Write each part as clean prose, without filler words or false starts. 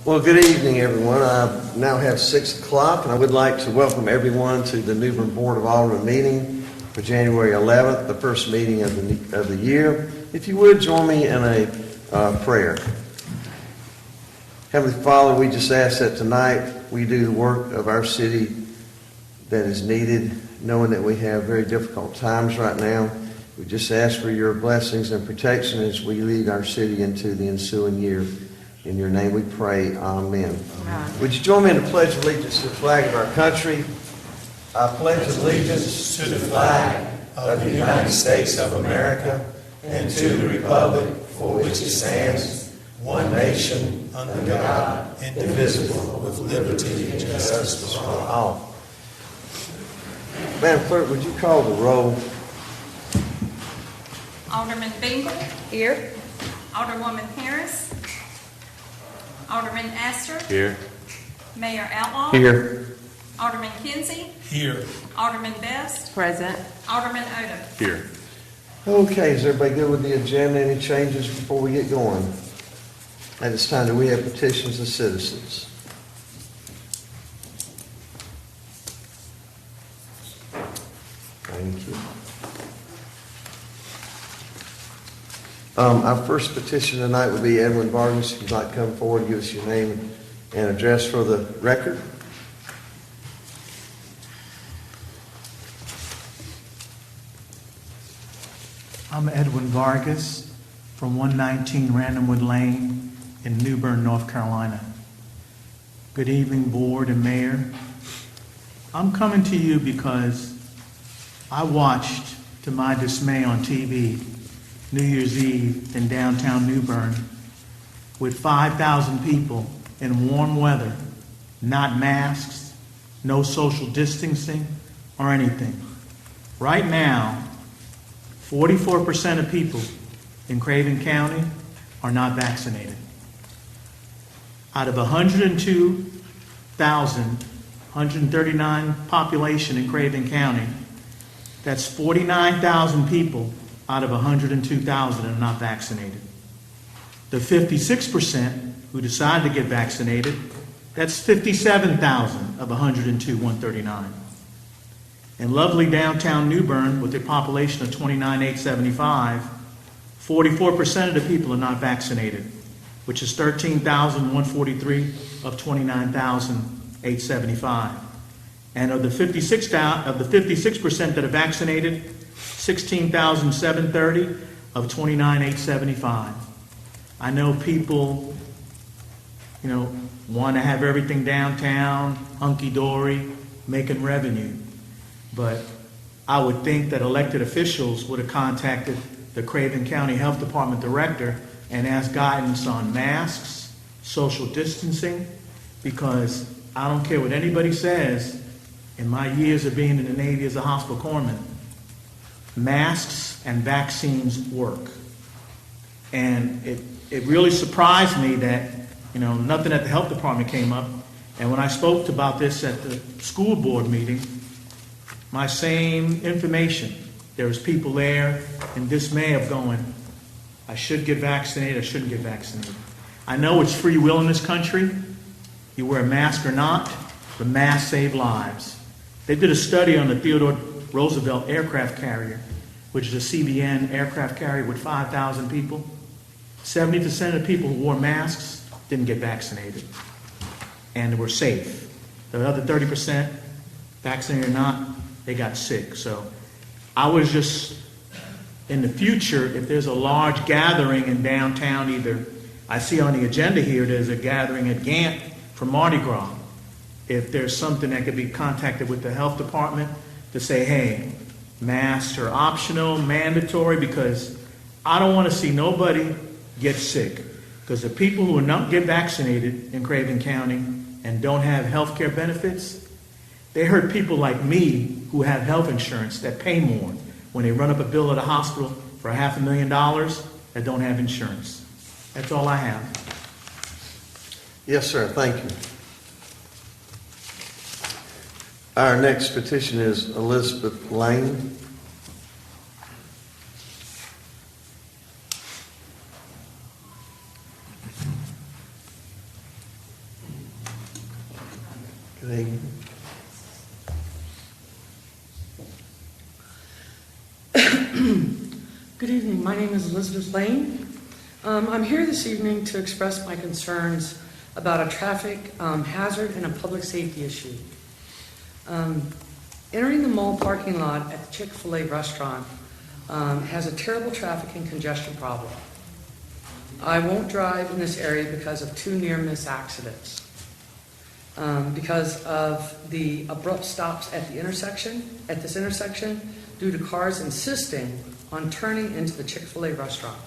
Well, good evening, everyone. I now have 6 o'clock, and I would like to welcome everyone to the Newbern Board of Aldermen meeting for January 11th, the first meeting of the year. If you would, join me in a prayer. Heavenly Father, we just ask that tonight we do the work of our city that is needed, knowing that we have very difficult times right now. We just ask for your blessings and protection as we lead our city into the ensuing year. In your name we pray, amen. Amen. Would you join me in the Pledge of Allegiance to the flag of our country? I pledge allegiance to the flag of the United States of America and to the republic for which it stands, one nation, under God, indivisible, with liberty and justice for all. Madam Clerk, would you call the roll? Alderman Bingle. Here. Alderwoman Harris. Alderman Astor. Here. Mayor Outlaw. Here. Alderman Kinsey. Here. Alderman Best. Present. Alderman Odom. Here. Okay, is everybody good with the agenda? Any changes before we get going? At this time, do we have petitions of citizens? Thank you. Our first petition tonight would be Edwin Vargas. If you'd like to come forward, give us your name and address for the record. I'm Edwin Vargas from 119 Randomwood Lane in Newbern, North Carolina. Good evening, Board and Mayor. I'm coming to you because I watched, to my dismay on TV, New Year's Eve in downtown Newbern with 5,000 people in warm weather, not masks, no social distancing or anything. Right now, 44% of people in Craven County are not vaccinated. Out of 102,139 population in Craven County, that's 49,000 people out of 102,000 are not vaccinated. The 56% who decide to get vaccinated, that's 57,000 of 102,139. In lovely downtown Newbern, with a population of 29,875, 44% of the people are not vaccinated, which is 13,143 of 29,875. And of the 56% that are vaccinated, 16,730 of 29,875. I know people, want to have everything downtown, hunky-dory, making revenue. But I would think that elected officials would have contacted the Craven County Health Department director and asked guidance on masks, social distancing, because I don't care what anybody says, in my years of being in the Navy as a hospital corpsman, masks and vaccines work. And it really surprised me that, nothing at the health department came up. And when I spoke about this at the school board meeting, my same information, there was people there in dismay of going, I should get vaccinated, I shouldn't get vaccinated. I know it's free will in this country. You wear a mask or not, but masks save lives. They did a study on the Theodore Roosevelt aircraft carrier, which is a CBN aircraft carrier with 5,000 people. 70% of the people who wore masks didn't get vaccinated, and were safe. The other 30%, vaccinated or not, they got sick. So I was just, in the future, if there's a large gathering in downtown, either, I see on the agenda here, there's a gathering at Ghent for Mardi Gras. If there's something that could be contacted with the health department to say, hey, masks are optional, mandatory, because I don't want to see nobody get sick. Because the people who are not get vaccinated in Craven County and don't have health care benefits, they hurt people like me who have health insurance that pay more when they run up a bill at a hospital for $500,000 that don't have insurance. That's all I have. Yes, sir. Thank you. Our next petition is Elizabeth Lane. Good evening. Good evening. My name is Elizabeth Lane. I'm here this evening to express my concerns about a traffic hazard and a public safety issue. Entering the mall parking lot at the Chick-fil-A restaurant has a terrible traffic and congestion problem. I won't drive in this area because of 2 near-miss accidents. Because of the abrupt stops at this intersection, due to cars insisting on turning into the Chick-fil-A restaurant.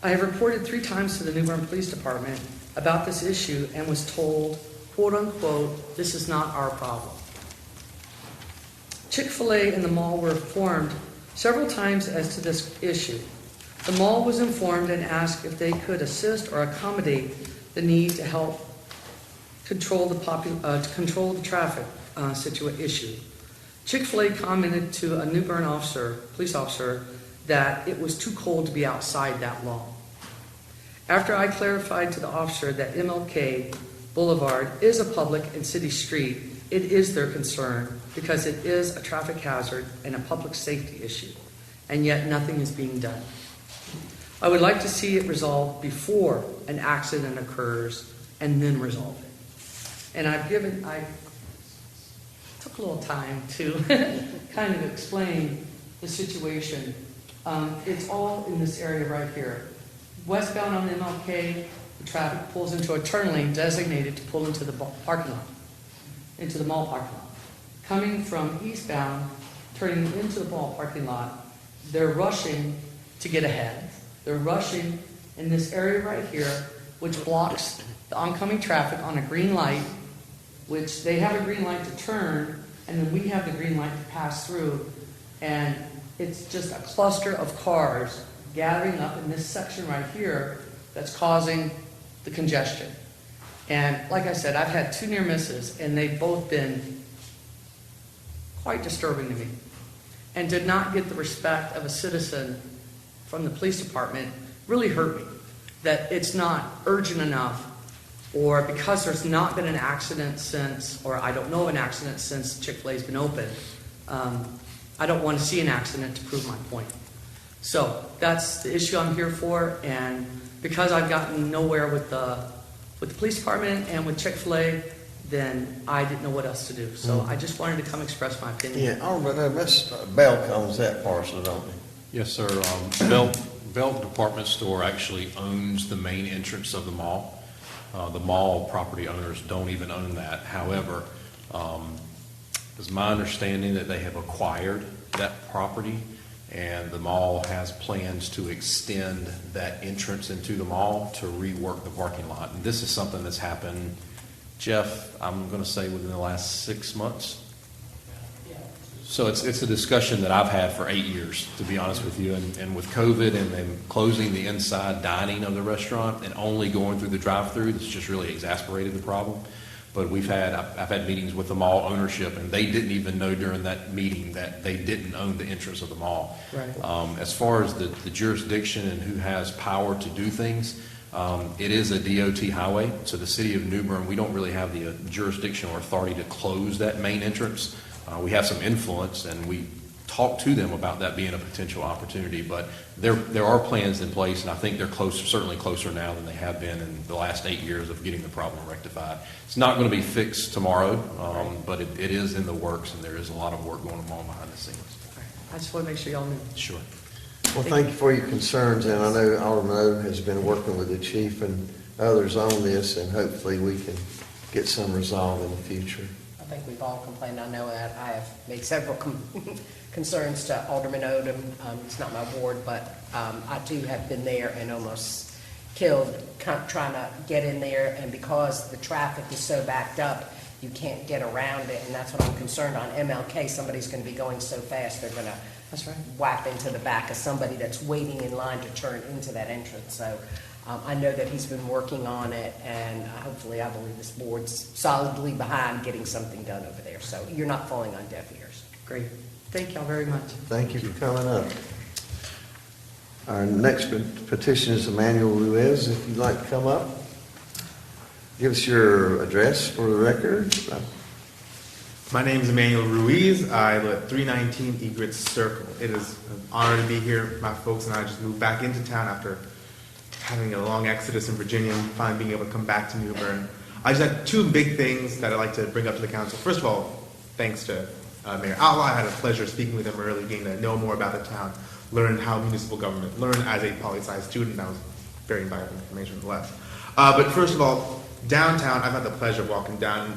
I have reported 3 times to the Newbern Police Department about this issue and was told, quote unquote, this is not our problem. Chick-fil-A and the mall were informed several times as to this issue. The mall was informed and asked if they could assist or accommodate the need to help control the traffic issue. Chick-fil-A commented to a Newbern police officer, that it was too cold to be outside that long. After I clarified to the officer that MLK Boulevard is a public and city street, it is their concern because it is a traffic hazard and a public safety issue, and yet nothing is being done. I would like to see it resolved before an accident occurs and then resolve it. And I took a little time to kind of explain the situation. It's all in this area right here. Westbound on MLK, the traffic pulls into a turn lane designated to pull into the parking lot, into the mall parking lot. Coming from eastbound, turning into the mall parking lot, they're rushing to get ahead. They're rushing in this area right here, which blocks the oncoming traffic on a green light, which they have a green light to turn, and then we have the green light to pass through. And it's just a cluster of cars gathering up in this section right here that's causing the congestion. And like I said, I've had 2 near misses, and they've both been quite disturbing to me and did not get the respect of a citizen from the police department. Really hurt me that it's not urgent enough, or because there's not been an accident since, or I don't know of an accident since Chick-fil-A's been open. I don't want to see an accident to prove my point. So that's the issue I'm here for, and because I've gotten nowhere with the police department and with Chick-fil-A, then I didn't know what else to do. So I just wanted to come express my opinion. Yeah, Alderman, Miss Bell owns that parcel, don't he? Yes, sir. Bell Department Store actually owns the main entrance of the mall. The mall property owners don't even own that. However, it's my understanding that they have acquired that property, and the mall has plans to extend that entrance into the mall to rework the parking lot. And this is something that's happened, Jeff, I'm going to say within the last 6 months. So it's a discussion that I've had for 8 years, to be honest with you. And with COVID and then closing the inside dining of the restaurant and only going through the drive-through, it's just really exasperated the problem. But I've had meetings with the mall ownership, and they didn't even know during that meeting that they didn't own the entrance of the mall. Right. As far as the jurisdiction and who has power to do things, it is a DOT highway. So the city of Newbern, we don't really have the jurisdiction or authority to close that main entrance. We have some influence, and we talk to them about that being a potential opportunity, but there are plans in place, and I think they're certainly closer now than they have been in the last 8 years of getting the problem rectified. It's not going to be fixed tomorrow, but it is in the works, and there is a lot of work going on behind the scenes. I just want to make sure y'all knew. Sure. Well, thank you for your concerns, and I know Alderman O has been working with the chief and others on this, and hopefully we can get some resolve in the future. I think we've all complained. I know that I have made several concerns to Alderman Odom. It's not my ward, but I too have been there and almost killed trying to get in there. And because the traffic is so backed up, you can't get around it. And that's what I'm concerned on. MLK, somebody's going to be going so fast, they're going to whap into the back of somebody that's waiting in line to turn into that entrance. So I know that he's been working on it, and hopefully I believe this board's solidly behind getting something done over there. So you're not falling on deaf ears. Great. Thank y'all very much. Thank you for coming up. Our next petition is Emmanuel Ruiz. If you'd like to come up. Give us your address for the record. My name is Emmanuel Ruiz. I live at 319 Egret Circle. It is an honor to be here. My folks and I just moved back into town after having a long exodus in Virginia and finally being able to come back to Newbern. I just had two big things that I'd like to bring up to the council. First of all, thanks to Mayor Outlaw. I had a pleasure speaking with him early, getting to know more about the town, learn how municipal government, learn as a poli-sci student. That was very invaluable information nonetheless. But first of all, downtown, I've had the pleasure of walking down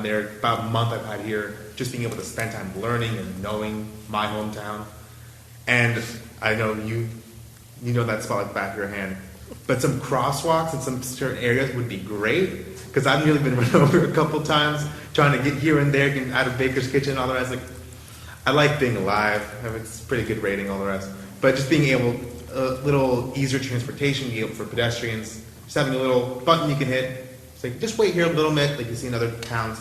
there. About a month I've had here, just being able to spend time learning and knowing my hometown. And I know you know that spot like the back of your hand. But some crosswalks in some certain areas would be great, because I've nearly been run over a couple times trying to get here and there, getting out of Baker's Kitchen, all the rest. Like, I like being alive. It's pretty good rating, all the rest. But just being able, a little easier transportation, being able for pedestrians, just having a little button you can hit. It's like, just wait here a little bit, like you see in other towns.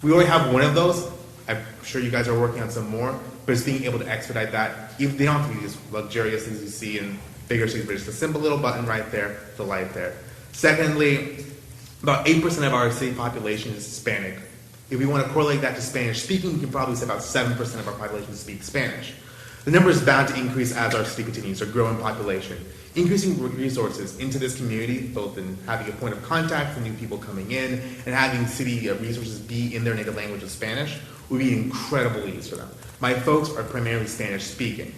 We already have one of those. I'm sure you guys are working on some more, but it's being able to expedite that. Even, they don't have to be these luxurious things you see in bigger cities, but just a simple little button right there, the light there. Secondly, about 8% of our city population is Hispanic. If we want to correlate that to Spanish speaking, we can probably say about 7% of our population speaks Spanish. The number is bound to increase as our city continues to grow in population. Increasing resources into this community, both in having a point of contact for new people coming in and having city resources be in their native language of Spanish, would be an incredible ease for them. My folks are primarily Spanish speaking.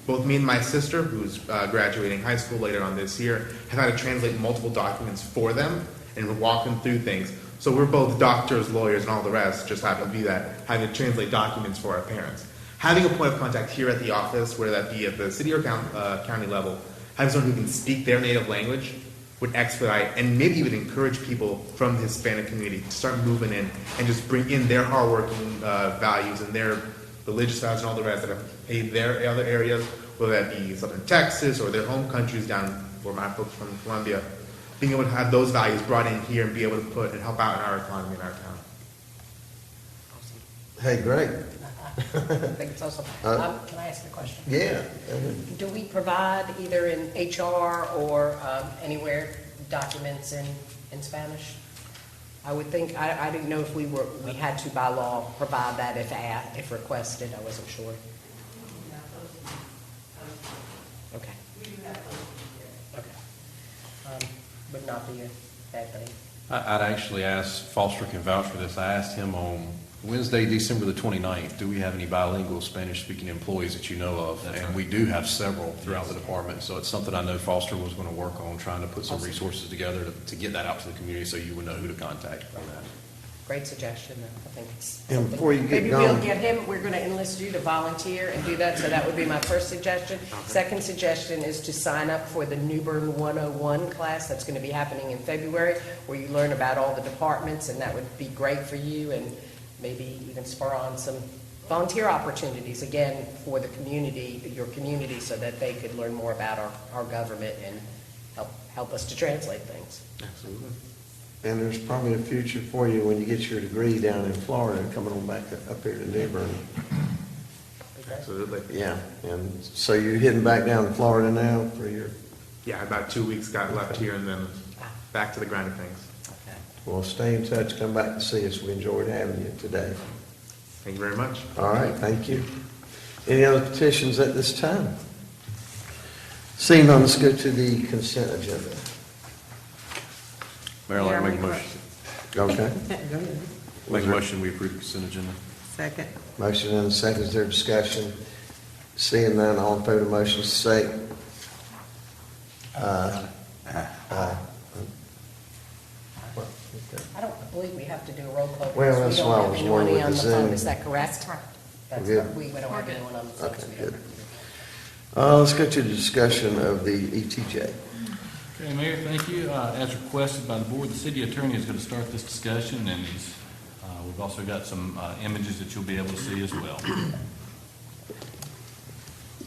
Both me and my sister, who's graduating high school later on this year, have had to translate multiple documents for them and walk them through things. So we're both doctors, lawyers, and all the rest, just happen to be that, having to translate documents for our parents. Having a point of contact here at the office, whether that be at the city or county level, having someone who can speak their native language would expedite and maybe even encourage people from the Hispanic community to start moving in and just bring in their hardworking values and their religious values and all the rest that have paid their other areas, whether that be southern Texas or their home countries down where my folks from Colombia, being able to have those values brought in here and be able to put and help out in our economy in our town. Hey, great. I think it's awesome. Can I ask a question? Yeah. Do we provide either in HR or anywhere documents in Spanish? I would think, I didn't know if we had to by law provide that if requested. I wasn't sure. Okay. Okay. Would not be a bad thing. I'd actually ask, Foster can vouch for this, I asked him on Wednesday, December the 29th, do we have any bilingual Spanish-speaking employees that you know of? And we do have several throughout the department, so it's something I know Foster was going to work on, trying to put some resources together to get that out to the community so you would know who to contact on that. Great suggestion. I think it's And something. before you get Maybe going- we'll get him, we're going to enlist you to volunteer and do that, so that would be my first suggestion. Second suggestion is to sign up for the Newbern 101 class that's going to be happening in February, where you learn about all the departments, and that would be great for you, and maybe even spur on some volunteer opportunities, again, for the community, your community, so that they could learn more about our government and help us to translate things. Absolutely. And there's probably a future for you when you get your degree down in Florida, coming on back up here to Newbern. Absolutely. Yeah, and so you're heading back down to Florida now for your, Yeah, about 2 weeks got left here and then back to the grind of things. Okay. well, stay in touch, come back to see us. We enjoyed having you today. Thank you very much. All right, thank you. Any other petitions at this time? Seeing none, let's go to the consent agenda. Marilyn, I make a motion. Okay, Make a motion, we approve the consent agenda. Second. motion and a second, is there discussion? Seeing none, all in favor of the motion, say aye. I don't believe we have to do a roll call. Well, because that's we why I don't was have wondering anyone with on the phone. Zoom. Is that correct? That's correct. That's We're good. correct. We don't have anyone on the phone. Okay, so we good. don't- Let's go to the discussion of the ETJ. Okay, Mayor, thank you. As requested by the board, the city attorney is going to start this discussion, and we've also got some images that you'll be able to see as well.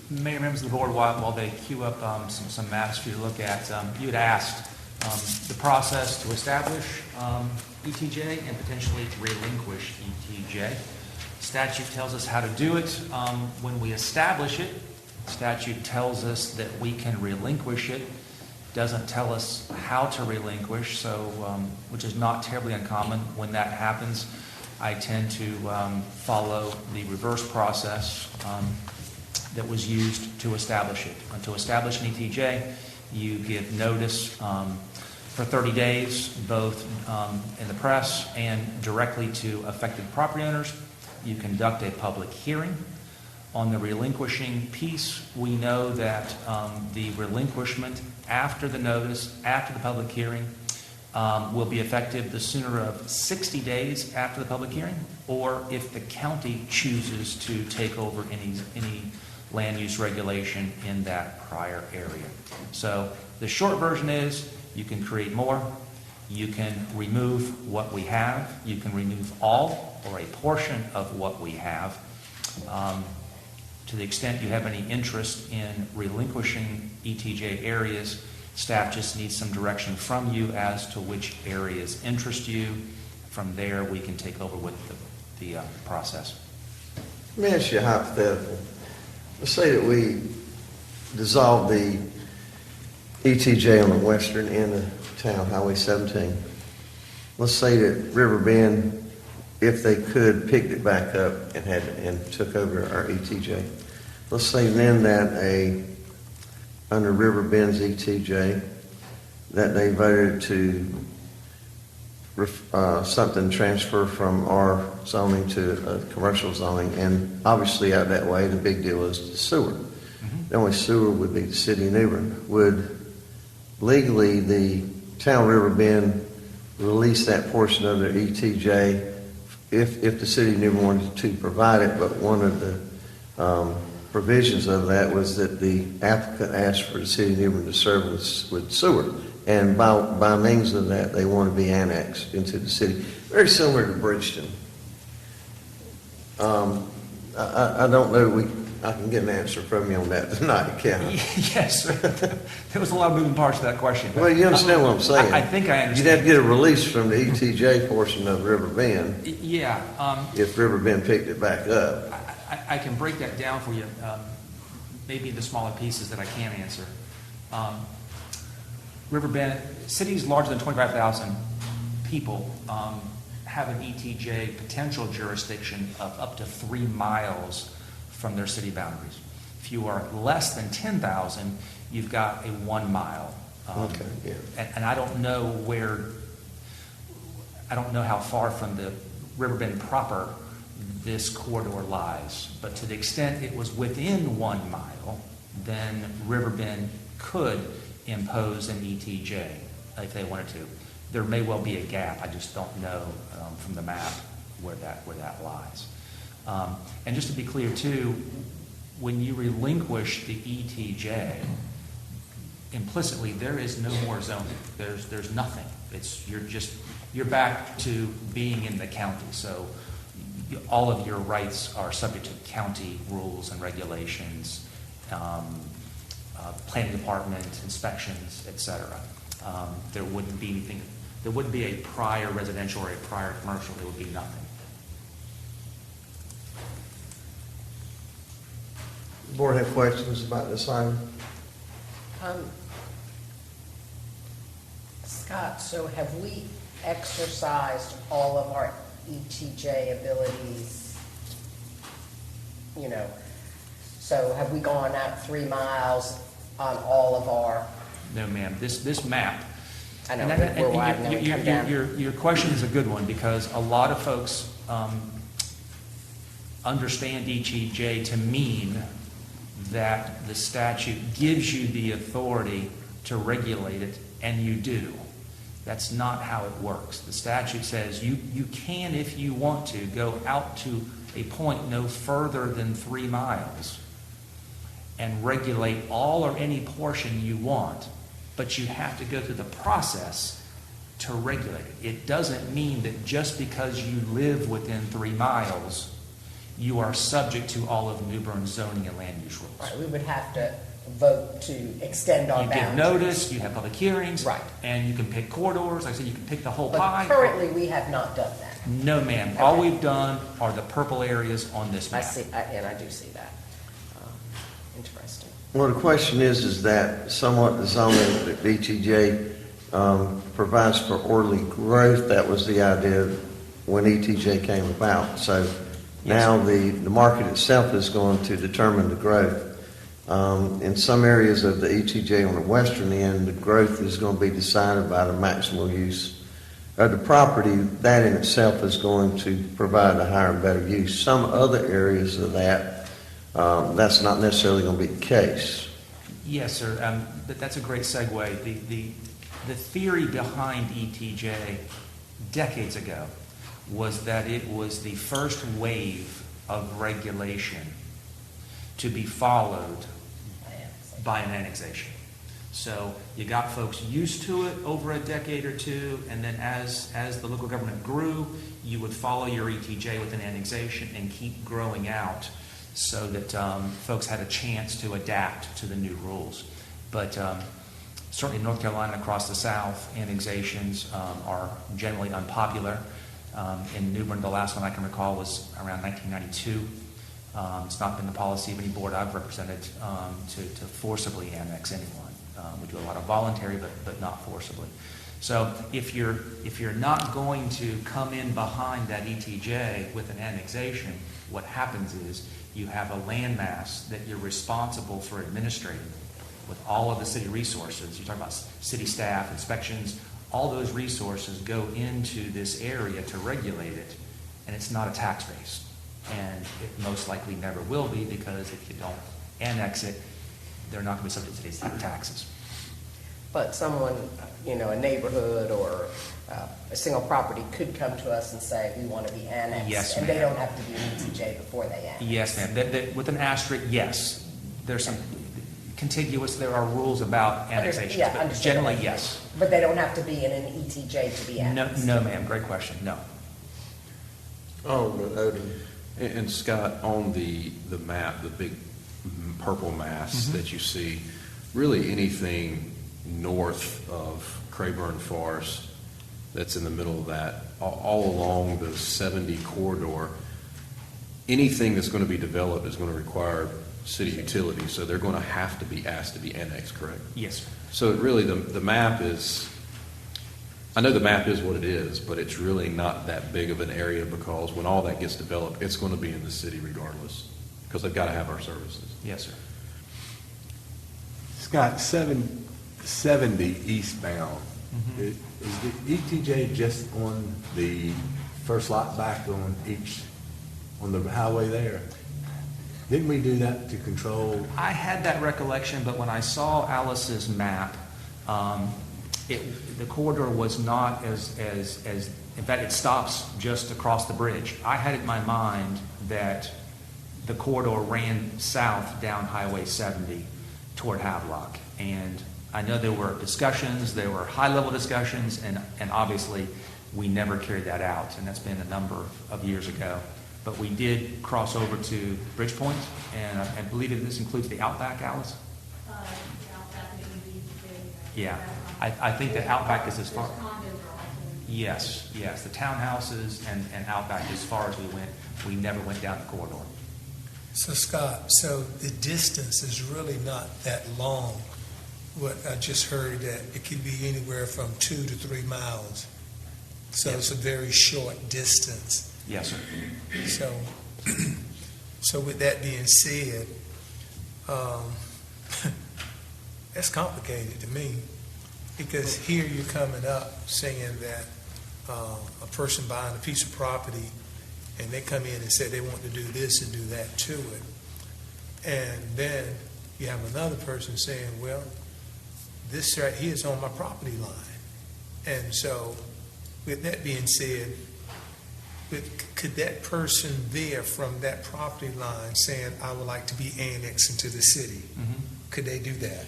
Mayor, members of the board, while they queue up some maps for you to look at, you had asked the process to establish ETJ and potentially relinquish ETJ. Statute tells us how to do it. When we establish it, statute tells us that we can relinquish it doesn't tell us how to relinquish, so, which is not terribly uncommon. When that happens, I tend to follow the reverse process that was used to establish it. And to establish an ETJ, you give notice for 30 days, both in the press and directly to affected property owners. You conduct a public hearing. On the relinquishing piece, we know that the relinquishment after the notice, after the public hearing, will be effective the sooner of 60 days after the public hearing, or if the county chooses to take over any land use regulation in that prior area. So the short version is you can create more, you can remove what we have, you can remove all or a portion of what we have. To the extent you have any interest in relinquishing ETJ areas, staff just needs some direction from you as to which areas interest you. From there, we can take over with the process. Let me ask you a hypothetical. Let's say that we dissolve the ETJ on the western end of town, Highway 17. Let's say that River Bend, if they could, picked it back up and took over our ETJ. Let's say then that under River Bend's ETJ, that they voted to something transfer from our zoning to commercial zoning, and obviously out that way the big deal is the sewer. The only sewer would be the city of Newbern. Would legally the town of River Bend release that portion of their ETJ if the city of Newbern wanted to provide it? But one of the provisions of that was that the applicant asked for the city of Newbern to serve with sewer. And by means of that, they want to be annexed into the city. Very similar to Bridgeton. I don't know, I can get an answer from you on that tonight, can I? Yes, there was a lot of moving parts to that question. Well, you understand what I'm saying? I think I understand. You'd have to get a release from the ETJ portion of River Bend Yeah. if River Bend picked it back up. I can break that down for you, maybe the smaller pieces that I can answer. River Bend, cities larger than 25,000 people have an ETJ potential jurisdiction of up to 3 miles from their city boundaries. If you are less than 10,000, you've got a 1 mile. Okay, yeah. And I don't know how far from the River Bend proper this corridor lies. But to the extent it was within 1 mile, then River Bend could impose an ETJ if they wanted to. There may well be a gap. I just don't know from the map where that lies. And just to be clear too, when you relinquish the ETJ, implicitly there is no more zoning. There's nothing. You're back to being in the county. So all of your rights are subject to county rules and regulations, planning department inspections, etc. There wouldn't be anything. There wouldn't be a prior residential or a prior commercial. There would be nothing. The board have questions about this item? Scott, so have we exercised all of our ETJ abilities? You know, so have we gone out 3 miles on all of our? No, ma'am. This map. I know, And but we're wide now. We come down. Your question is a good one because a lot of folks understand ETJ to mean that the statute gives you the authority to regulate it, and you do. That's not how it works. The statute says you can, if you want to, go out to a point no further than 3 miles and regulate all or any portion you want, but you have to go through the process to regulate it. It doesn't mean that just because you live within 3 miles, you are subject to all of Newbern's zoning and land use rules. Right, we would have to vote to extend our You boundaries. give notice, you have public hearings. Right. And you can pick corridors. Like I said, you can pick the whole But pie. currently, we have not done that. No, ma'am. All Okay. we've done are the purple areas on this I map. see, and I do see that. Interesting. Well, the question is that somewhat the zoning that ETJ provides for orderly growth, that was the idea when ETJ came about. So now the market itself is going to determine the growth. In some areas of the ETJ on the western end, the growth is going to be decided by the maximal use of the property. That in itself is going to provide a higher and better use. Some other areas of that, that's not necessarily going to be the case. Yes, sir. But that's a great segue. The theory behind ETJ decades ago was that it was the first wave of regulation to be followed by an annexation. So you got folks used to it over a decade or two, and then as the local government grew, you would follow your ETJ with an annexation and keep growing out so that folks had a chance to adapt to the new rules. But certainly in North Carolina and across the South, annexations are generally unpopular. In Newbern, the last one I can recall was around 1992. It's not been the policy of any board I've represented to forcibly annex anyone. We do a lot of voluntary, but not forcibly. So if you're not going to come in behind that ETJ with an annexation, what happens is you have a landmass that you're responsible for administrating with all of the city resources. You're talking about city staff, inspections, all those resources go into this area to regulate it, and it's not a tax base. And it most likely never will be, because if you don't annex it, they're not going to be subject to these taxes. But someone, a neighborhood or a single property could come to us and say, we want to be annexed. Yes, and ma'am. they don't have to do ETJ before they annex. Yes, ma'am. With an asterisk, yes. There's some contiguous, there are rules about annexations, but understand generally, that. yes. But they don't have to be in an ETJ to be annexed. No, ma'am. Great question. No. Alderman Odom. And Scott, on the map, the big purple mass that you see, really anything north of Craven Forest that's in the middle of that, all along the 70 corridor, anything that's going to be developed is going to require city utilities, so they're going to have to be asked to be annexed, correct? Yes, sir. So really the map is, I know the map is what it is, but it's really not that big of an area, because when all that gets developed, it's going to be in the city regardless, because they've got to have our services. Yes, sir. Scott, 770 eastbound, is the ETJ just on the first lot back on the highway there? Didn't we do that to control? I had that recollection, but when I saw Alice's map, the corridor was not as, in fact, it stops just across the bridge. I had it in my mind that the corridor ran south down Highway 70 toward Havelock. And I know there were discussions, there were high-level discussions, and obviously we never carried that out, and that's been a number of years ago. But we did cross over to Bridgepoint, and I believe that this includes the Outback, Alice? The Outback maybe. Yeah. I think the Outback is as far. Yes, the townhouses and Outback, as far as we went, we never went down the corridor. So Scott, so the distance is really not that long. What I just heard, that it could be anywhere from 2 to 3 miles. So it's a very short distance. Yes, sir. So with that being said, that's complicated to me, because here you're coming up saying that a person buying a piece of property, and they come in and say they want to do this and do that to it. And then you have another person saying, well, this right here is on my property line. And so with that being said, could that person there from that property line saying, I would like to be annexed into the city, could they do that?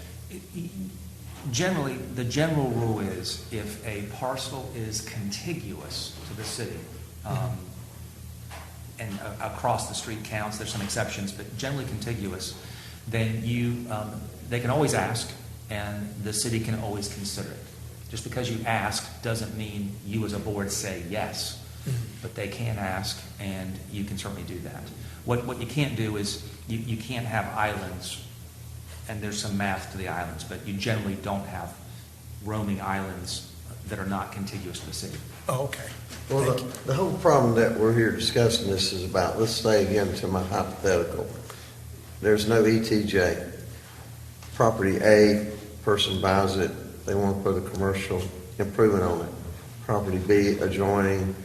Generally, the general rule is if a parcel is contiguous to the city, and across the street counts, there's some exceptions, but generally contiguous, then they can always ask, and the city can always consider it. Just because you ask doesn't mean you as a board say yes, but they can ask, and you can certainly do that. What you can't do is you can't have islands and there's some math to the islands, but you generally don't have roaming islands that are not contiguous to the city. Oh, okay. Well, the whole problem that we're here discussing this is about, let's say again to my hypothetical. There's no ETJ. Property A, person buys it, they want to put a commercial improvement on it. Property B adjoining,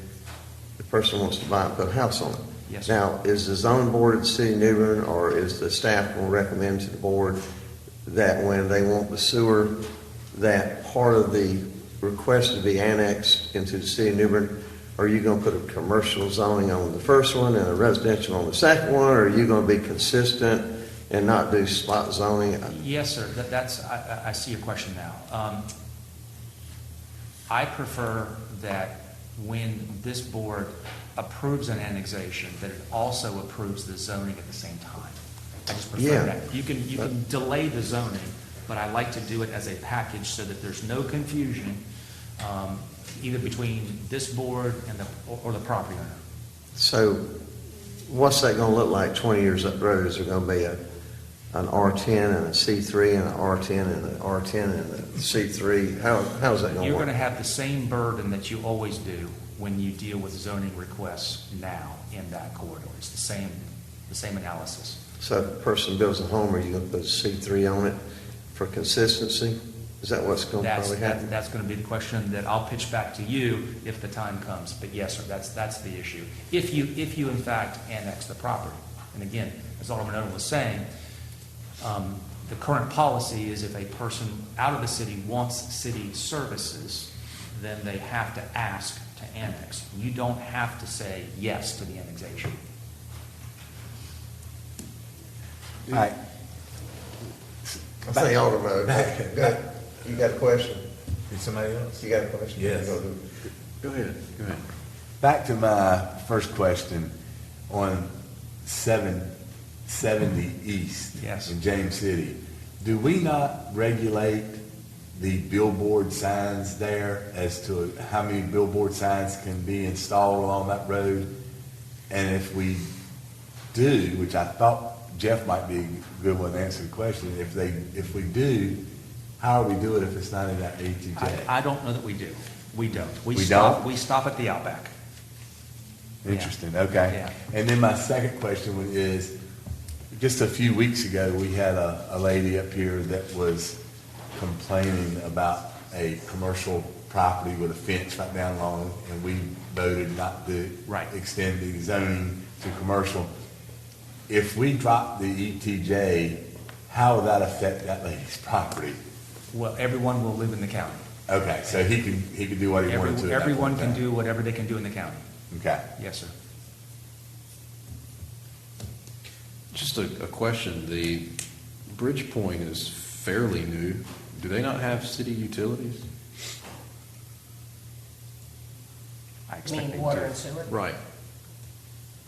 the person wants to buy it and put a house on it. Yes, sir. Now, is the zoning board of the city of Newbern, or is the staff going to recommend to the board that when they want the sewer, that part of the request to be annexed into the city of Newbern, are you going to put a commercial zoning on the first one and a residential on the second one, or are you going to be consistent and not do spot zoning? Yes, sir, I see your question now. I prefer that when this board approves an annexation, that it also approves the zoning at the same time. I just prefer Yeah. that. You can delay the zoning, but I like to do it as a package so that there's no confusion, either between this board and or the property owner. So what's that going to look like 20 years up the road? Is there going to be an R10 and a C3 and an R10 and an R10 and a C3? How's that going to You're work? going to have the same burden that you always do when you deal with zoning requests now in that corridor. It's the same analysis. So if a person builds a home, are you going to put a C3 on it for consistency? Is that what's going to probably happen? That's going to be the question that I'll pitch back to you if the time comes. But yes, sir, that's the issue. If you in fact annex the property, and again, as Alderman Odom was saying, the current policy is if a person out of the city wants city services, then they have to ask to annex. You don't have to say yes to the annexation. All right. I think Alderman, you got a question? Is somebody else? You got a question? Yes. Go ahead. Back to my first question on 770 East Yes. in James City. Do we not regulate the billboard signs there as to how many billboard signs can be installed along that road? And if we do, which I thought Jeff might be a good one to answer the question, if we do, how are we doing if it's not in that ATJ? I don't know that we do. We don't. We don't? We stop at the Outback. Interesting, okay. Yeah. And then my second question is, just a few weeks ago, we had a lady up here that was complaining about a commercial property with a fence right down along, and we voted not to Right. extend the zoning to commercial. If we drop the ETJ, how will that affect that lady's property? Well, everyone will live in the county. Okay, so he could do what he wanted to. at that Everyone point in can time. do whatever they can do in the county. Okay. Yes, sir. Just a question. The Bridgepoint is fairly new. Do they not have city utilities? I I expect mean, they water do. and sewer? Right.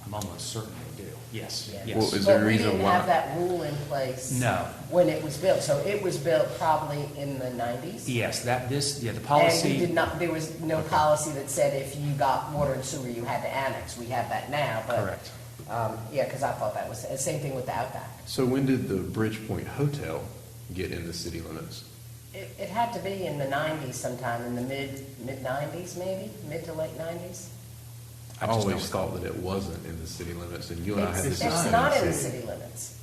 I'm almost certain they do. Yes, Yeah. yes. Well, is there a But we reason didn't why? have that rule in place. No. When it was built, so it was built probably in the 90s? Yes, the And we policy, did not, there was no policy that said if you got water and sewer, you had to annex. We have that now, but. correct. Yeah, because I thought that was, same thing with the Outback. So when did the Bridgepoint Hotel get in the city limits? It had to be in the 90s sometime, in the mid-90s maybe, mid to late 90s. I just always don't recall. thought that it wasn't in the city limits, and you and I had this It's discussion. not in the city limits.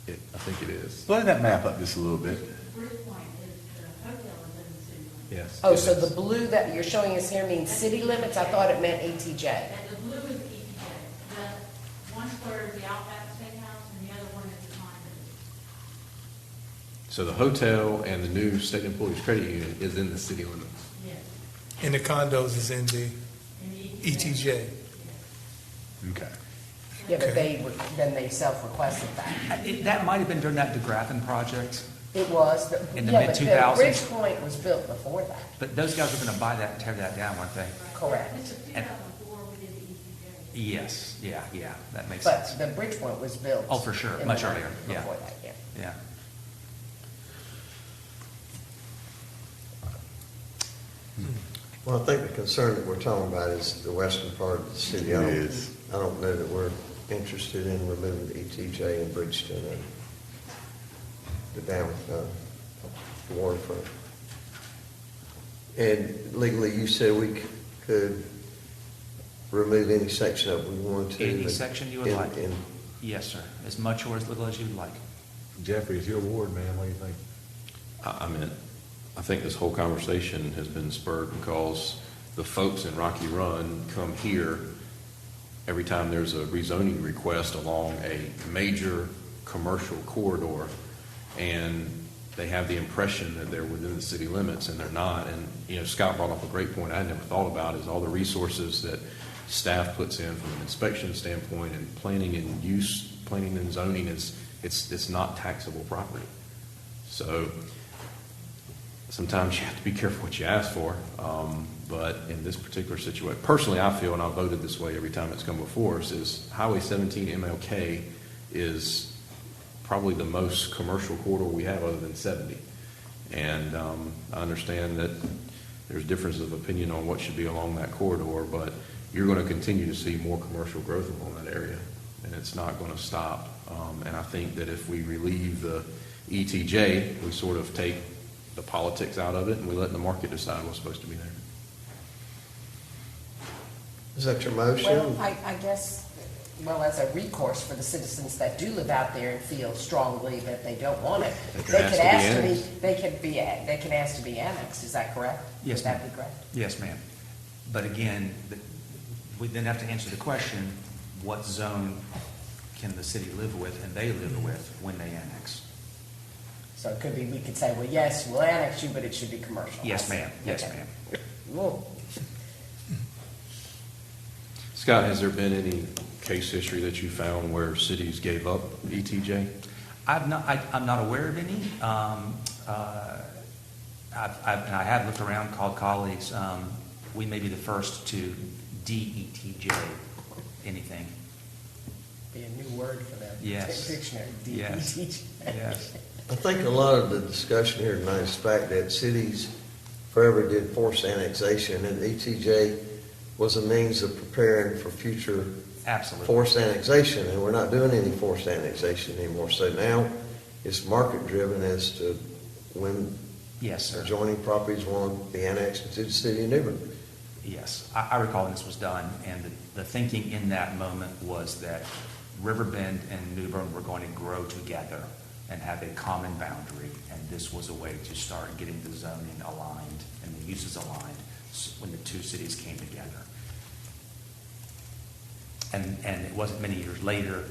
I think it is. Blow that map up just a little bit. Bridgepoint is, the hotel is in the city limits. Yes. Oh, it so is. the blue that you're showing us here means city limits? I thought it meant ATJ. And the blue is the ETJ. The one square is the Outback Steakhouse and the other one is the condo. So the hotel and the new state employees credit union is in the city limits. Yes. And the condos is in the And the ETJ. Okay. Yeah, but Okay. then they self-requested that. That might have been during that DeGraffin project, It was. In the yeah, mid-2000s? but Bridgepoint was built before that. but those guys were going to buy that and tear that down, weren't they? Correct. It's a 2004, we did the ETJ. Yes, yeah, that makes sense. But the Bridgepoint was built. Oh, for sure, in much the earlier, yeah. Before that, yeah. Yeah. Well, I think the concern that we're talking about is the western part of the city. It is. I don't know that we're interested in removing the ETJ in Bridgeton. the down waterfront. And legally, you said we could remove any section of it we wanted to. Any section you would And- like. and Yes, sir. As much or as little as you would like. Jeffrey, it's your ward, man, what do you think? I think this whole conversation has been spurred because the folks in Rocky Run come here every time there's a rezoning request along a major commercial corridor, and they have the impression that they're within the city limits, and they're not. And, you know, Scott brought up a great point I never thought about, is all the resources that staff puts in from an inspection standpoint and planning and use, planning and zoning it's not taxable property. So sometimes you have to be careful what you ask for. But in this particular situation, personally, I feel, and I've voted this way every time it's come before us, is Highway 17 MLK is probably the most commercial corridor we have other than 70. And I understand that there's differences of opinion on what should be along that corridor, but you're going to continue to see more commercial growth along that area, and it's not going to stop. And I think that if we relieve the ETJ, we sort of take the politics out of it, and we let the market decide what's supposed to be there. Is that your motion? Well, I guess, well, as a recourse for the citizens that do live out there and feel strongly that they don't want it, They can ask to be annexed. they can ask to be annexed, is that correct? Yes, Would that ma'am. be correct? Yes, ma'am. But again, we then have to answer the question, what zone can the city live with and they live with when they annex? So it could be, we could say, well, yes, we'll annex you, but it should be commercial. Yes, ma'am. Yes, Okay. ma'am. Well, Scott, has there been any case history that you found where cities gave up ETJ? I'm not aware of any. And I have looked around, called colleagues. We may be the first to de-ETJ anything. be a new word for that. Yes. Dictionary. Yes. Yes. I think a lot of the discussion here tonight is the fact that cities forever did forced annexation, and ETJ was a means of preparing for future Absolutely. forced annexation, and we're not doing any forced annexation anymore. So now it's market-driven as to when Yes, sir. adjoining properties want to be annexed to the city of Newbern. Yes, I recall when this was done, and the thinking in that moment was that Riverbend and Newbern were going to grow together and have a common boundary, and this was a way to start getting the zoning aligned and the uses aligned when the two cities came together. And it wasn't many years later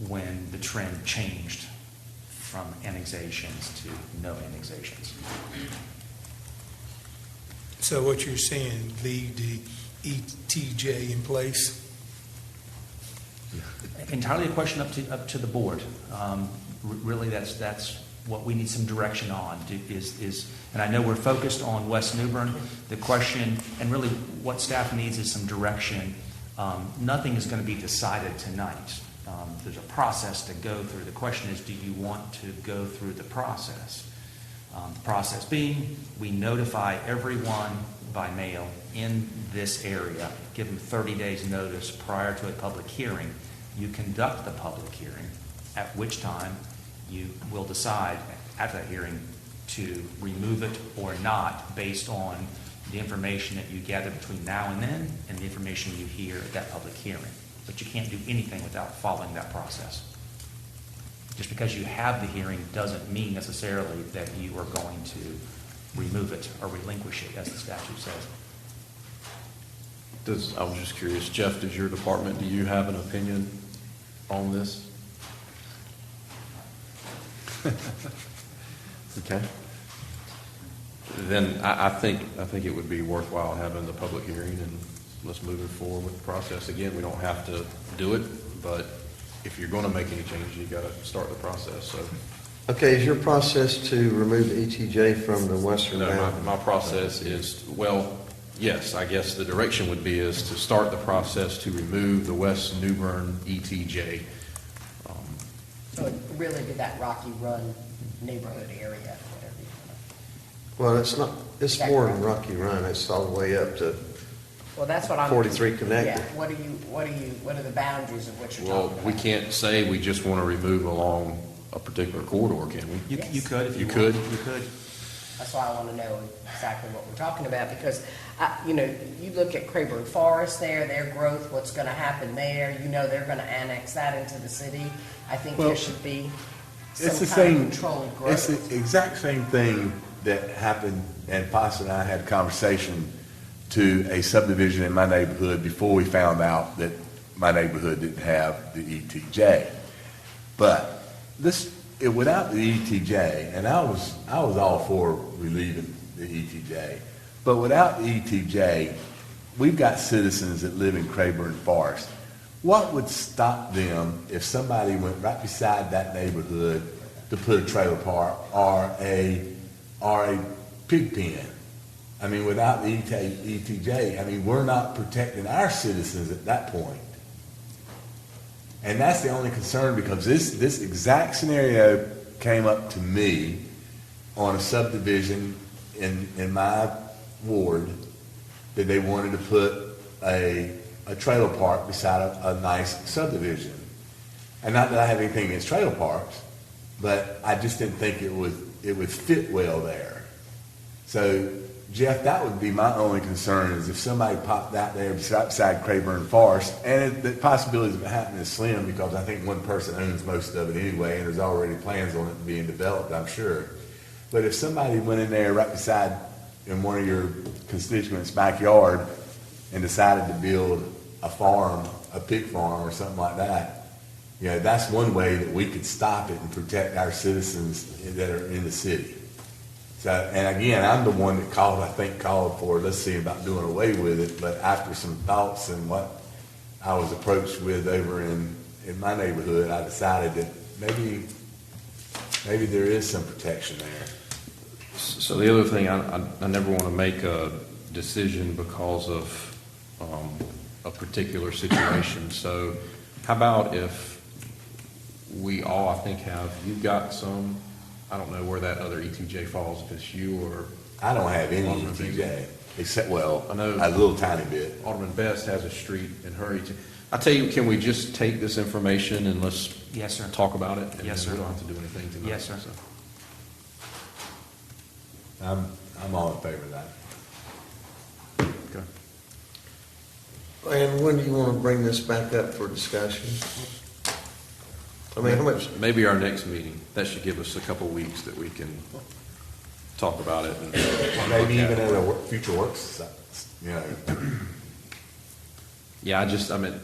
when the trend changed from annexations to no annexations. So what you're saying, leave the ETJ in place? Entirely a question up to the board. Really, that's what we need some direction on. And I know we're focused on West Newbern. The question, and really what staff needs, is some direction. Nothing is going to be decided tonight. There's a process to go through. The question is, do you want to go through the process? The process being, we notify everyone by mail in this area, give them 30 days notice prior to a public hearing. You conduct the public hearing, at which time you will decide after that hearing to remove it or not based on the information that you gather between now and then and the information you hear at that public hearing. But you can't do anything without following that process. Just because you have the hearing doesn't mean necessarily that you are going to remove it or relinquish it, as the statute says. I was just curious, Jeff, does your department, do you have an opinion on this? Okay. Then I think it would be worthwhile having the public hearing, and let's move it forward with the process. Again, we don't have to do it, but if you're going to make any changes, you got to start the process. So, Okay, is your process to remove the ETJ from the western no, boundary? my process is, well, yes, I guess the direction would be is to start the process to remove the West Newbern ETJ. So it'd really be that Rocky Run neighborhood area, whatever you want Well, it's not, it's more than Rocky Run, it's all the way up to, to. Well, that's what I'm. 43 connected. Yeah, what are the boundaries of what you're Well, talking about? we can't say we just want to remove along a particular corridor, can we? You could if You you could? want. You could. That's why I want to know exactly what we're talking about, because, you know, you look at Craven Forest there, their growth, what's going to happen there, you know they're going to annex that into the city. I think Well, there should be It's the some kind of same, controlled it's growth. the exact same thing that happened, and Foster and I had a conversation to a subdivision in my neighborhood before we found out that my neighborhood didn't have the ETJ. But without the ETJ, and I was all for relieving the ETJ, but without the ETJ, we've got citizens that live in Craven Forest. What would stop them if somebody went right beside that neighborhood to put a trailer park or a pig pen? I mean, without the ETJ, I mean, we're not protecting our citizens at that point. And that's the only concern, because this exact scenario came up to me on a subdivision in my ward, that they wanted to put a trailer park beside a nice subdivision. And not that I have anything against trailer parks, but I just didn't think it would fit well there. So, Jeff, that would be my only concern, is if somebody popped out there beside Craven Forest, and the possibilities of it happening is slim, because I think one person owns most of it anyway, and there's already plans on it being developed, I'm sure. But if somebody went in there right beside, in one of your constituents' backyard, and decided to build a farm, a pig farm or something like that, you know, that's one way that we could stop it and protect our citizens that are in the city. So, and again, I'm the one that called for, let's see about doing away with it, but after some thoughts and what I was approached with over in my neighborhood, I decided that maybe there is some protection there. So the other thing, I never want to make a decision because of a particular situation. So how about if we all, I think, you've got some, I don't know where that other ETJ falls, if it's you or. I don't have any Alderman ETJ, except, well, I know a little tiny bit. Alderman Best has a street in her ETJ. I tell you, can we just take this information and let's Yes, sir. talk about it? Yes, And sir. we don't have to do anything tonight. Yes, sir. so. I'm all in favor of that. Okay. And when do you want to bring this back up for discussion? I mean, how much, Maybe our next meeting. That should give us a couple weeks that we can talk about it. And Maybe look even at at it. a future works, you know. Yeah, I mean,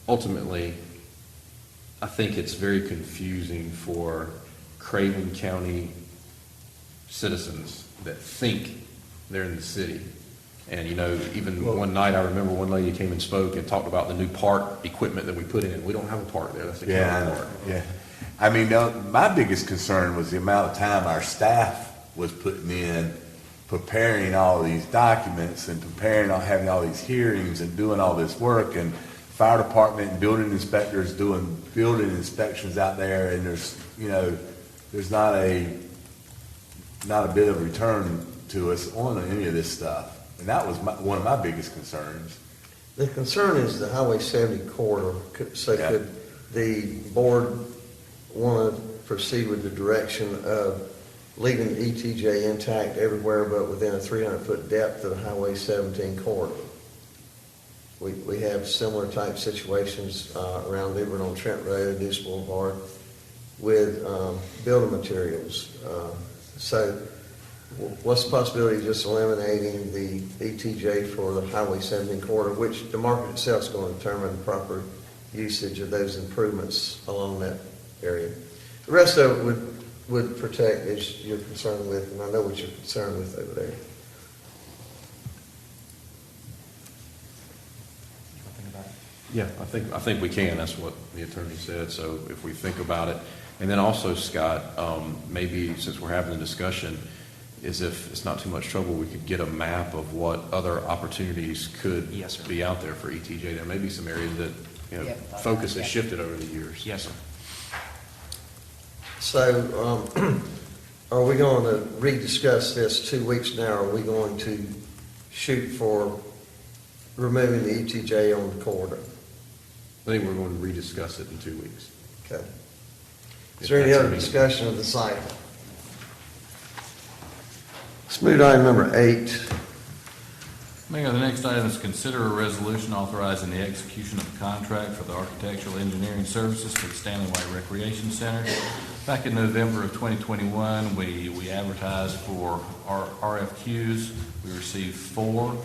ultimately, I think it's very confusing for Craven County citizens that think they're in the city. And, you know, even one night, I remember one lady came and spoke and talked about the new park equipment that we put in. We don't have a park there. That's the Yeah, I county know. park. Yeah. I mean, my biggest concern was the amount of time our staff was putting in preparing all these documents and having all these hearings and doing all this work, and fire department and building inspectors doing building inspections out there, and there's not a bit of return to us on any of this stuff. And that was one of my biggest concerns. the concern is the Highway 70 corridor. So Yeah. could the board want to proceed with the direction of leaving the ETJ intact everywhere but within a 300-foot depth of the Highway 17 corridor? We have similar type situations around Newbern on Trent Road, East Boulevard, with building materials. So what's the possibility of just eliminating the ETJ for the Highway 17 corridor, which the market itself is going to determine the proper usage of those improvements along that area? The rest of it would protect, as you're concerned with, and I know what you're concerned with over there. Yeah, I think we can. That's what the attorney said. So if we think about it, and then also, Scott, maybe since we're having a discussion, is if it's not too much trouble, we could get a map of what other opportunities could Yes, sir. be out there for ETJ. There may be some areas that, Yeah. focus has shifted over the years. Yes, sir. So, are we going to rediscuss this 2 weeks now? Or are we going to shoot for removing the ETJ on the corridor? I think we're going to rediscuss it in 2 weeks. Okay. Is there any other discussion of the site? Let's move to item number 8. Mayor, the next item is consider a resolution authorizing the execution of a contract for the architectural engineering services for the Stanley White Recreation Center. Back in November of 2021, we advertised for our RFQs. We received 4.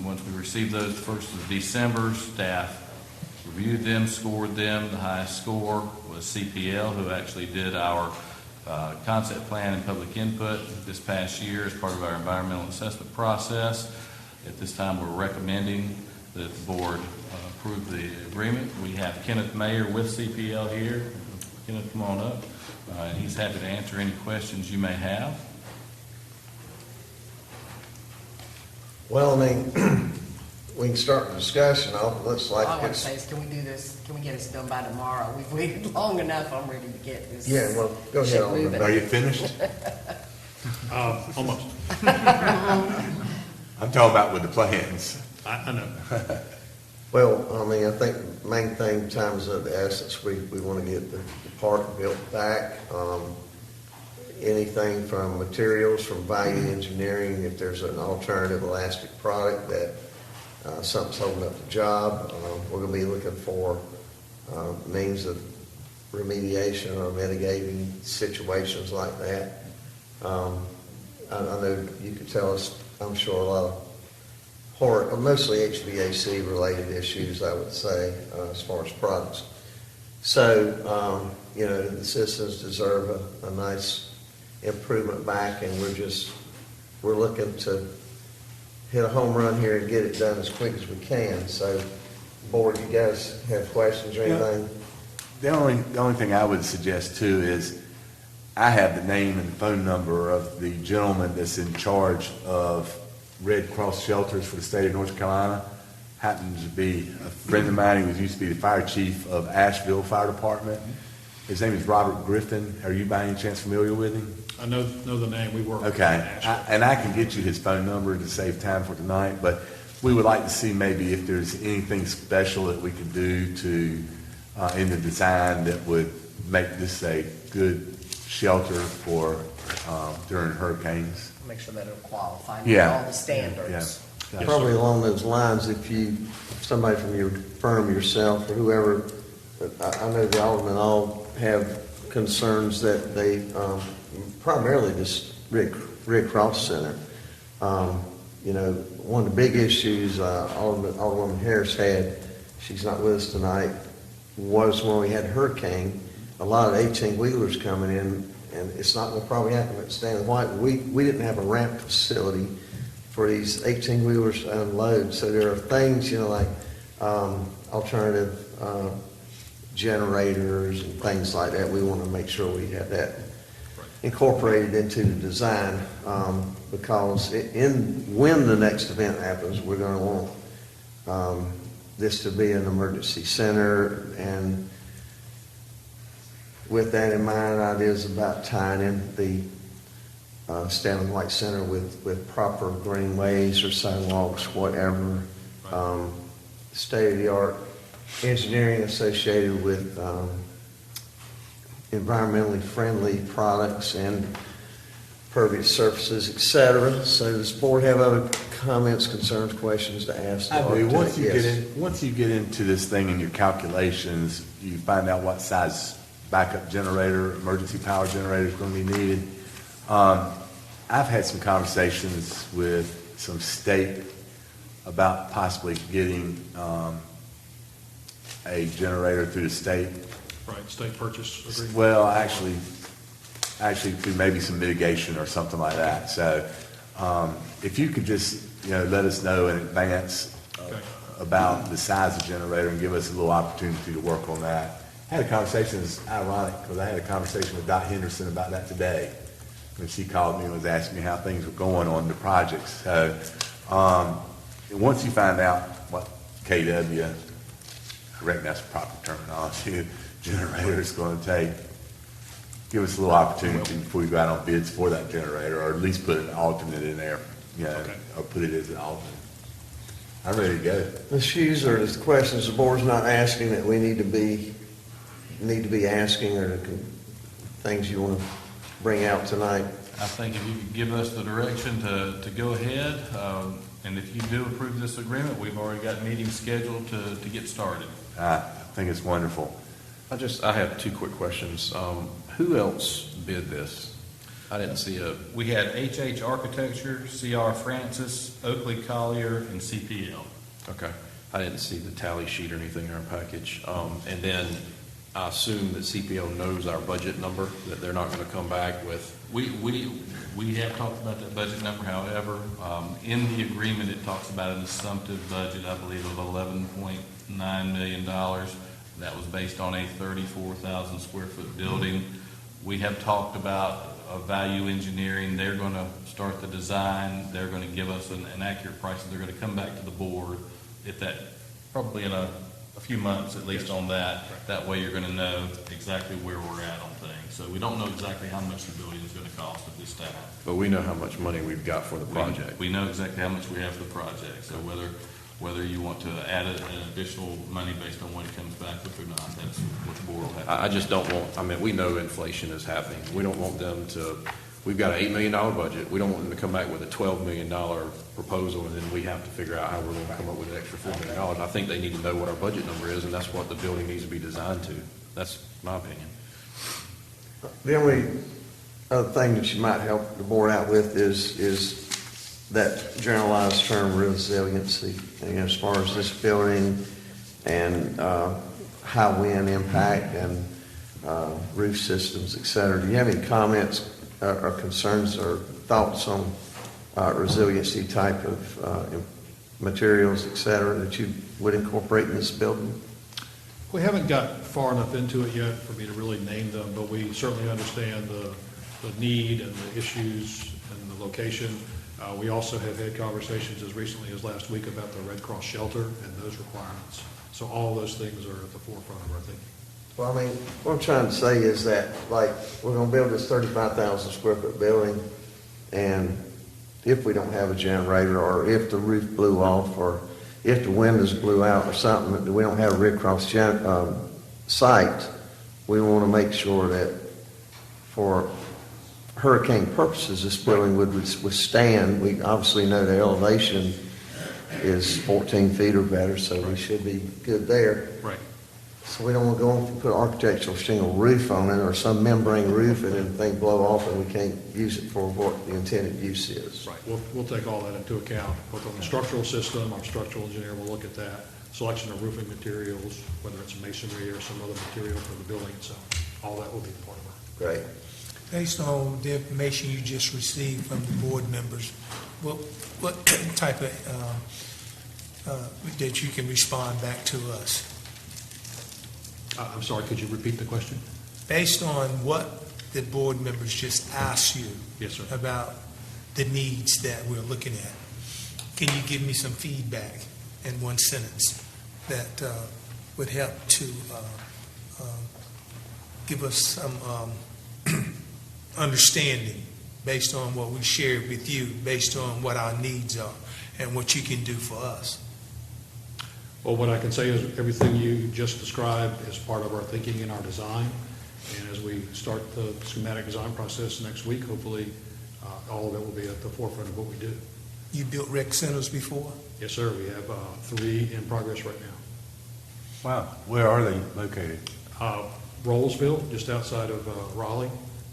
Once we received those the 1st of December, staff reviewed them, scored them. The highest score was CPL, who actually did our concept plan and public input this past year as part of our environmental assessment process. At this time, we're recommending that the board approve the agreement. We have Kenneth Mayer with CPL here. Kenneth, come on up. He's happy to answer any questions you may have. Well, I mean, we can start the discussion off. Looks like All I want to it's, say is, can we do this, can we get this done by tomorrow? We've waited long enough, I'm ready to get this. yeah, well, go ahead, shit Alderman. moving. Are you finished? Almost. I'm talking about with the plans. I know. Well, I mean, I think the main thing, time is of the essence. We want to get the park built back. Anything from materials, from value engineering, if there's an alternative elastic product that something's holding up the job, we're going to be looking for means of remediation or mitigating situations like that. I know you could tell us, I'm sure, a lot of mostly HVAC related issues, I would say, as far as products. So, the citizens deserve a nice improvement back, and we're looking to hit a home run here and get it done as quick as we can. So, board, you guys have questions or anything? The only thing I would suggest too is I have the name and phone number of the gentleman that's in charge of Red Cross shelters for the state of North Carolina. Happens to be a friend of mine. He used to be the fire chief of Asheville Fire Department. His name is Robert Griffin. Are you by any chance familiar with him? I know the name. We work. Okay, and I can get you his phone number to save time for tonight, but we would like to see maybe if there's anything special that we could do to, in the design that would make this a good shelter for, during hurricanes. Make sure that it'll qualify, Yeah. meet all the standards. Yeah. Probably along those lines, if somebody from your firm, yourself, or whoever, I know the aldermen all have concerns that they, primarily just Red Cross Center. One of the big issues Alderwoman Harris had, she's not with us tonight, was when we had hurricane, a lot of 18-wheelers coming in, and it's not going to probably happen at Stanley White. We didn't have a ramp facility for these 18-wheelers to unload. So there are things, like alternative generators and things like that. We want to make sure we have that incorporated into the design, because when the next event happens, we're going to want this to be an emergency center. And with that in mind, ideas about tying in the Stanley White Center with proper greenways or sidewalks, whatever. State-of-the-art engineering associated with environmentally friendly products and pervious surfaces, etc. So does the board have other comments, concerns, questions to ask the I do. architect? Once you get into this thing in your calculations, you find out what size backup generator, emergency power generator is going to be needed. I've had some conversations with some state about possibly getting a generator through the state. Right, state purchase agreement. Well, actually through maybe some mitigation or something like that. So if you could just let us know in advance about the size of the generator and give us a little opportunity to work on that. I had a conversation, it's ironic, because I had a conversation with Dot Henderson about that today when she called me and was asking me how things were going on the projects. So once you find out what KW, I reckon that's the proper terminology, generator is going to take, give us a little opportunity before we go out on bids for that generator, or at least put an alternate in there, or put it as an alternate. I'm ready to go. Ms. Hughes, or the questions, the board's not asking that we need to be need to be asking or things you want to bring out tonight? I think if you could give us the direction to go ahead, and if you do approve this agreement, we've already got meetings scheduled to get started. I think it's wonderful. I have two quick questions. Who else bid this? I didn't see We had HH Architecture, CR Francis, Oakley Collier, and CPL. okay. I didn't see the tally sheet or anything in our package. And then I assume that CPL knows our budget number, that they're not going to come back with. We have talked about that budget number, however, in the agreement, it talks about an assumptive budget, I believe, of $11.9 million. That was based on a 34,000 square foot building. We have talked about value engineering. They're going to start the design. They're going to give us an accurate price, and they're going to come back to the board at that, probably in a few months at least on that. That way you're going to know exactly where we're at on things. So we don't know exactly how much the building is going to cost at this time. But we know how much money we've got for the project. We know exactly how much we have for the project. So whether you want to add an additional money based on what it comes back with or not, that's what the board will have to I just don't want, we know inflation is happening. We don't want them to, we've got an $8 million budget. We don't want them to come back with a $12 million proposal, and then we have to figure out how we're going to come up with an extra $4 million. I think they need to know what our budget number is, and that's what the building needs to be designed to. That's my opinion. The only other thing that you might help the board out with is that generalized term resiliency, as far as this building and high wind impact and roof systems, et cetera. Do you have any comments or concerns or thoughts on resiliency type of materials, et cetera, that you would incorporate in this building? We haven't got far enough into it yet for me to really name them, but we certainly understand the need and the issues and the location. We also have had conversations as recently as last week about the Red Cross shelter and those requirements. So all those things are at the forefront of our thinking. Well, what I'm trying to say is that, like, we're going to build this 35,000 square foot building, and if we don't have a generator, or if the roof blew off, or if the windows blew out or something, that we don't have a Red Cross site, we want to make sure that for hurricane purposes, this building would withstand. We obviously know the elevation is 14 feet or better, so we should be good there. Right. So we don't want to go and put an architectural shingle roof on it or some membrane roof and then thing blow off and we can't use it for what the intended use is. Right. We'll take all that into account. Both on the structural system, our structural engineer will look at that. Selection of roofing materials, whether it's masonry or some other material for the building itself. All that will be part of it. Great. Based on the information you just received from the board members, what type of, that you can respond back to us? I'm sorry, could you repeat the question? Based on what the board members just asked you Yes, sir. about the needs that we're looking at, can you give me some feedback in one sentence that would help to give us some understanding based on what we shared with you, based on what our needs are and what you can do for us? Well, what I can say is everything you just described is part of our thinking and our design. And as we start the schematic design process next week, hopefully all of it will be at the forefront of what we do. You built rec centers before? Yes, sir. We have 3 in progress right now. Wow. Where are they located? Rollsville, just outside of Raleigh,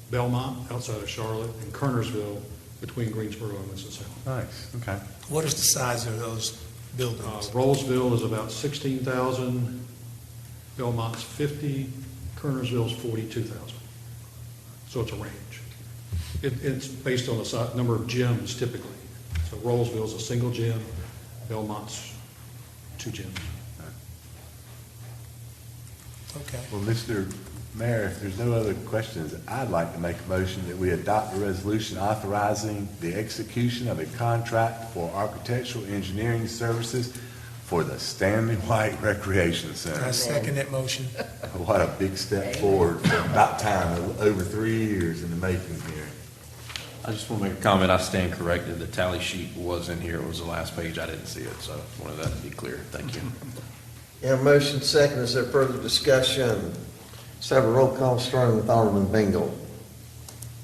Belmont, outside of Charlotte, and Kernersville, between Greensboro and Winston-Salem. Nice. Okay. What is the size of those buildings? Rollsville is about 16,000, Belmont's 50, Kernersville's 42,000. So it's a range. It's based on the number of gyms typically. So Rollsville's a single gym, Belmont's 2 gyms. Okay. Well, Mr. Mayor, if there's no other questions, I'd like to make a motion that we adopt a resolution authorizing the execution of a contract for architectural engineering services for the Stanley White Recreation Center. I second that motion. What a big step forward. About time, over 3 years in the making here. I just want to make a comment. I stand corrected. The tally sheet was in here. It was the last page. I didn't see it, so I wanted that to be clear. Thank you. Yeah, motion second. Is there further discussion? Let's have a roll call starting with Alderman Bingle.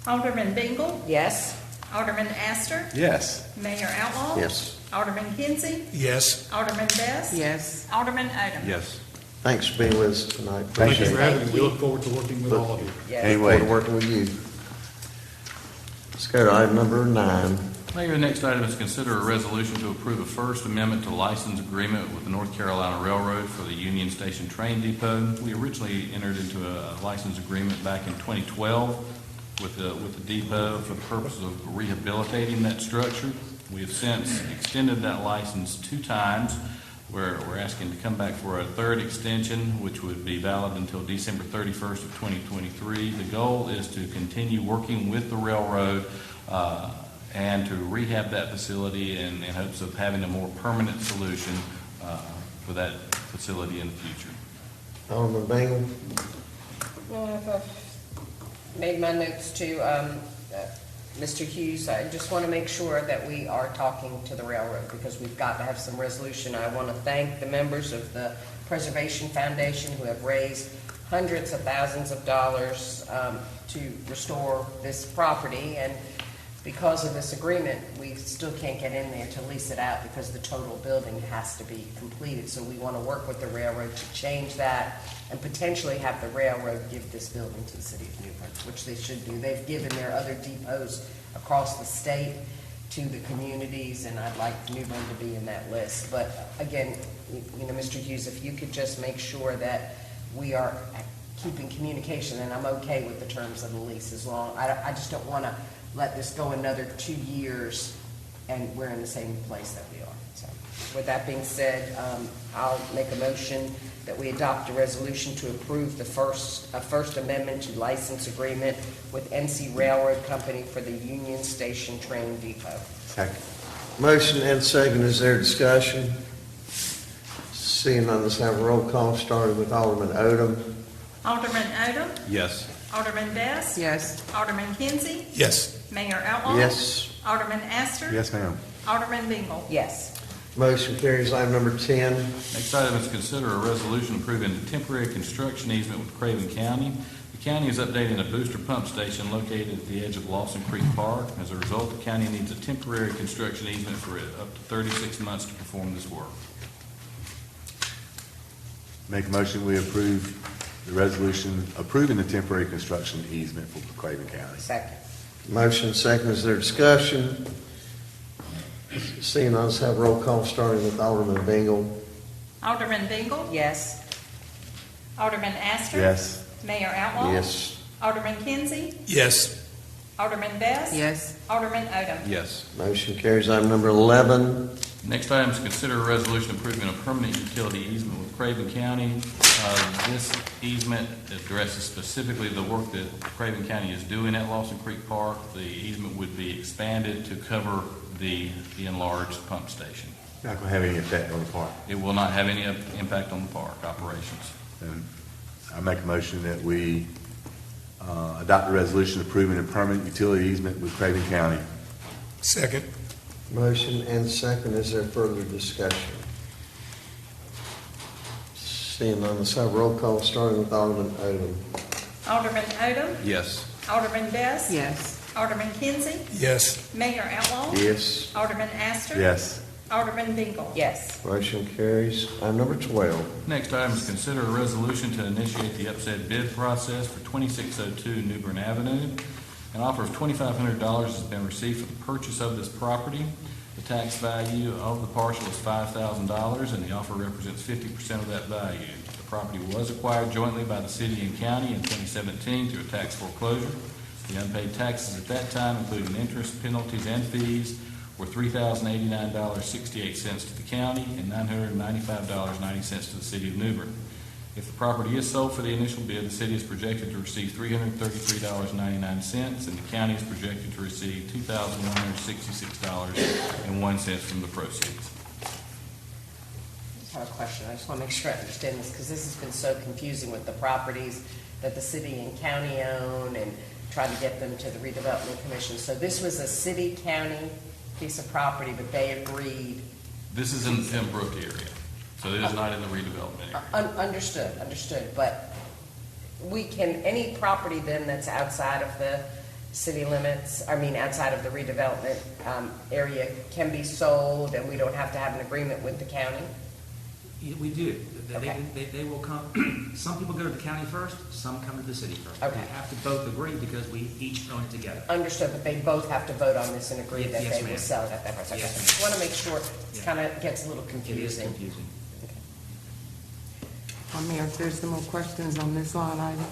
Alderman Bingle. Yes? Alderman Astor. Yes. Mayor Outlaw. Yes. Alderman Kinsey. Yes. Alderman Best. Yes. Alderman Odom. Yes. Thanks for being with us tonight. Thank you Appreciate for it. having me. We look forward to working with all of you. Yes. Look forward to working with you. Let's go to item number 9. Mayor, the next item is consider a resolution to approve a first amendment to license agreement with the North Carolina Railroad for the Union Station Train Depot. We originally entered into a license agreement back in 2012 with the depot for the purpose of rehabilitating that structure. We have since extended that license 2 times. We're asking to come back for a 3rd extension, which would be valid until December 31st of 2023. The goal is to continue working with the railroad and to rehab that facility in hopes of having a more permanent solution for that facility in the future. Alderman Bingle. I've made my notes to Mr. Hughes. I just want to make sure that we are talking to the railroad because we've got to have some resolution. I want to thank the members of the Preservation Foundation who have raised hundreds of thousands of dollars to restore this property, and because of this agreement, we still can't get in there to lease it out because the total building has to be completed. So we want to work with the railroad to change that and potentially have the railroad give this building to the city of Newbern, which they should do. They've given their other depots across the state to the communities, and I'd like Newbern to be in that list. But again, you know, Mr. Hughes, if you could just make sure that we are keeping communication, and I'm okay with the terms of the lease as long. I just don't want to let this go another 2 years and we're in the same place that we are. So with that being said, I'll make a motion that we adopt a resolution to approve the first amendment to license agreement with NC Railroad Company for the Union Station Train Depot. Second. Motion and second. Is there discussion? Seeing none, let's have a roll call starting with Alderman Odom. Alderman Odom. Yes. Alderman Best. Yes. Alderman Kinsey. Yes. Mayor Outlaw. Yes. Alderman Astor. Yes, ma'am. Alderman Bingle. Yes. Motion carries. Item number 10. Next item is consider a resolution approving a temporary construction easement with Craven County. The county is updating a booster pump station located at the edge of Lawson Creek Park. As a result, the county needs a temporary construction easement for up to 36 months to perform this work. Make a motion, we approve the resolution approving the temporary construction easement for Craven County. Second. Motion second. Is there discussion? Seeing none, let's have a roll call starting with Alderman Bingle. Alderman Bingle. Yes. Alderman Astor. Yes. Mayor Outlaw. Yes. Alderman Kinsey. Yes. Alderman Best. Yes. Alderman Odom. Yes. Motion carries. Item number 11. Next item is consider a resolution approving a permanent utility easement with Craven County. This easement addresses specifically the work that Craven County is doing at Lawson Creek Park. The easement would be expanded to cover the enlarged pump station. Not going to have any effect on the park. It will not have any impact on the park operations. And I make a motion that we adopt a resolution approving a permanent utility easement with Craven County. Second. Motion and second. Is there further discussion? Seeing none, let's have a roll call starting with Alderman Odom. Alderman Odom. Yes. Alderman Best. Yes. Alderman Kinsey. Yes. Mayor Outlaw. Yes. Alderman Astor. Yes. Alderman Bingle. Yes. Motion carries. Item number 12. Next item is consider a resolution to initiate the upset bid process for 2602 Newbern Avenue. An offer of $2,500 has been received for the purchase of this property. The tax value of the parcel is $5,000, and the offer represents 50% of that value. The property was acquired jointly by the city and county in 2017 through a tax foreclosure. The unpaid taxes at that time, including interest, penalties, and fees, were $3,089.68 to the county and $995.90 to the city of Newbern. If the property is sold for the initial bid, the city is projected to receive $333.99, and the county is projected to receive $2,166.01 from the proceeds. I just have a question. I just want to make sure I understand this because this has been so confusing with the properties that the city and county own and try to get them to the redevelopment commission. So this was a city-county piece of property, but they agreed. This is in the Pembroke area, so it is not in the redevelopment area. Understood. But we can, any property then that's outside of the city limits, outside of the redevelopment area can be sold, and we don't have to have an agreement with the county? Yeah, we do. Okay. They will come, some people go to the county first, some come to the city first. Okay. We have to both agree because we each own it together. Understood, but they both have to vote on this and agree that Yes, they will ma'am. sell it at that price. Okay. Yes, ma'am. Just want to make sure, it Yeah. kind of gets a little It is confusing. confusing. Mayor, if there's no more questions on this line item,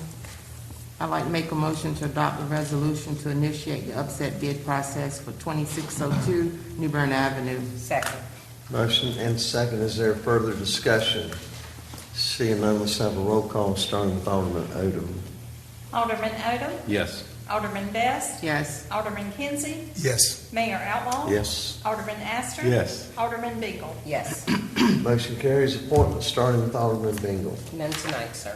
I'd like to make a motion to adopt a resolution to initiate the upset bid process for 2602 Newbern Avenue. Second. Motion and second. Is there further discussion? Seeing none, let's have a roll call starting with Alderman Odom. Alderman Odom. Yes. Alderman Best. Yes. Alderman Kinsey. Yes. Mayor Outlaw. Yes. Alderman Astor. Yes. Alderman Bingle. Yes. Motion carries. Appointment starting with Alderman Bingle. None tonight, sir.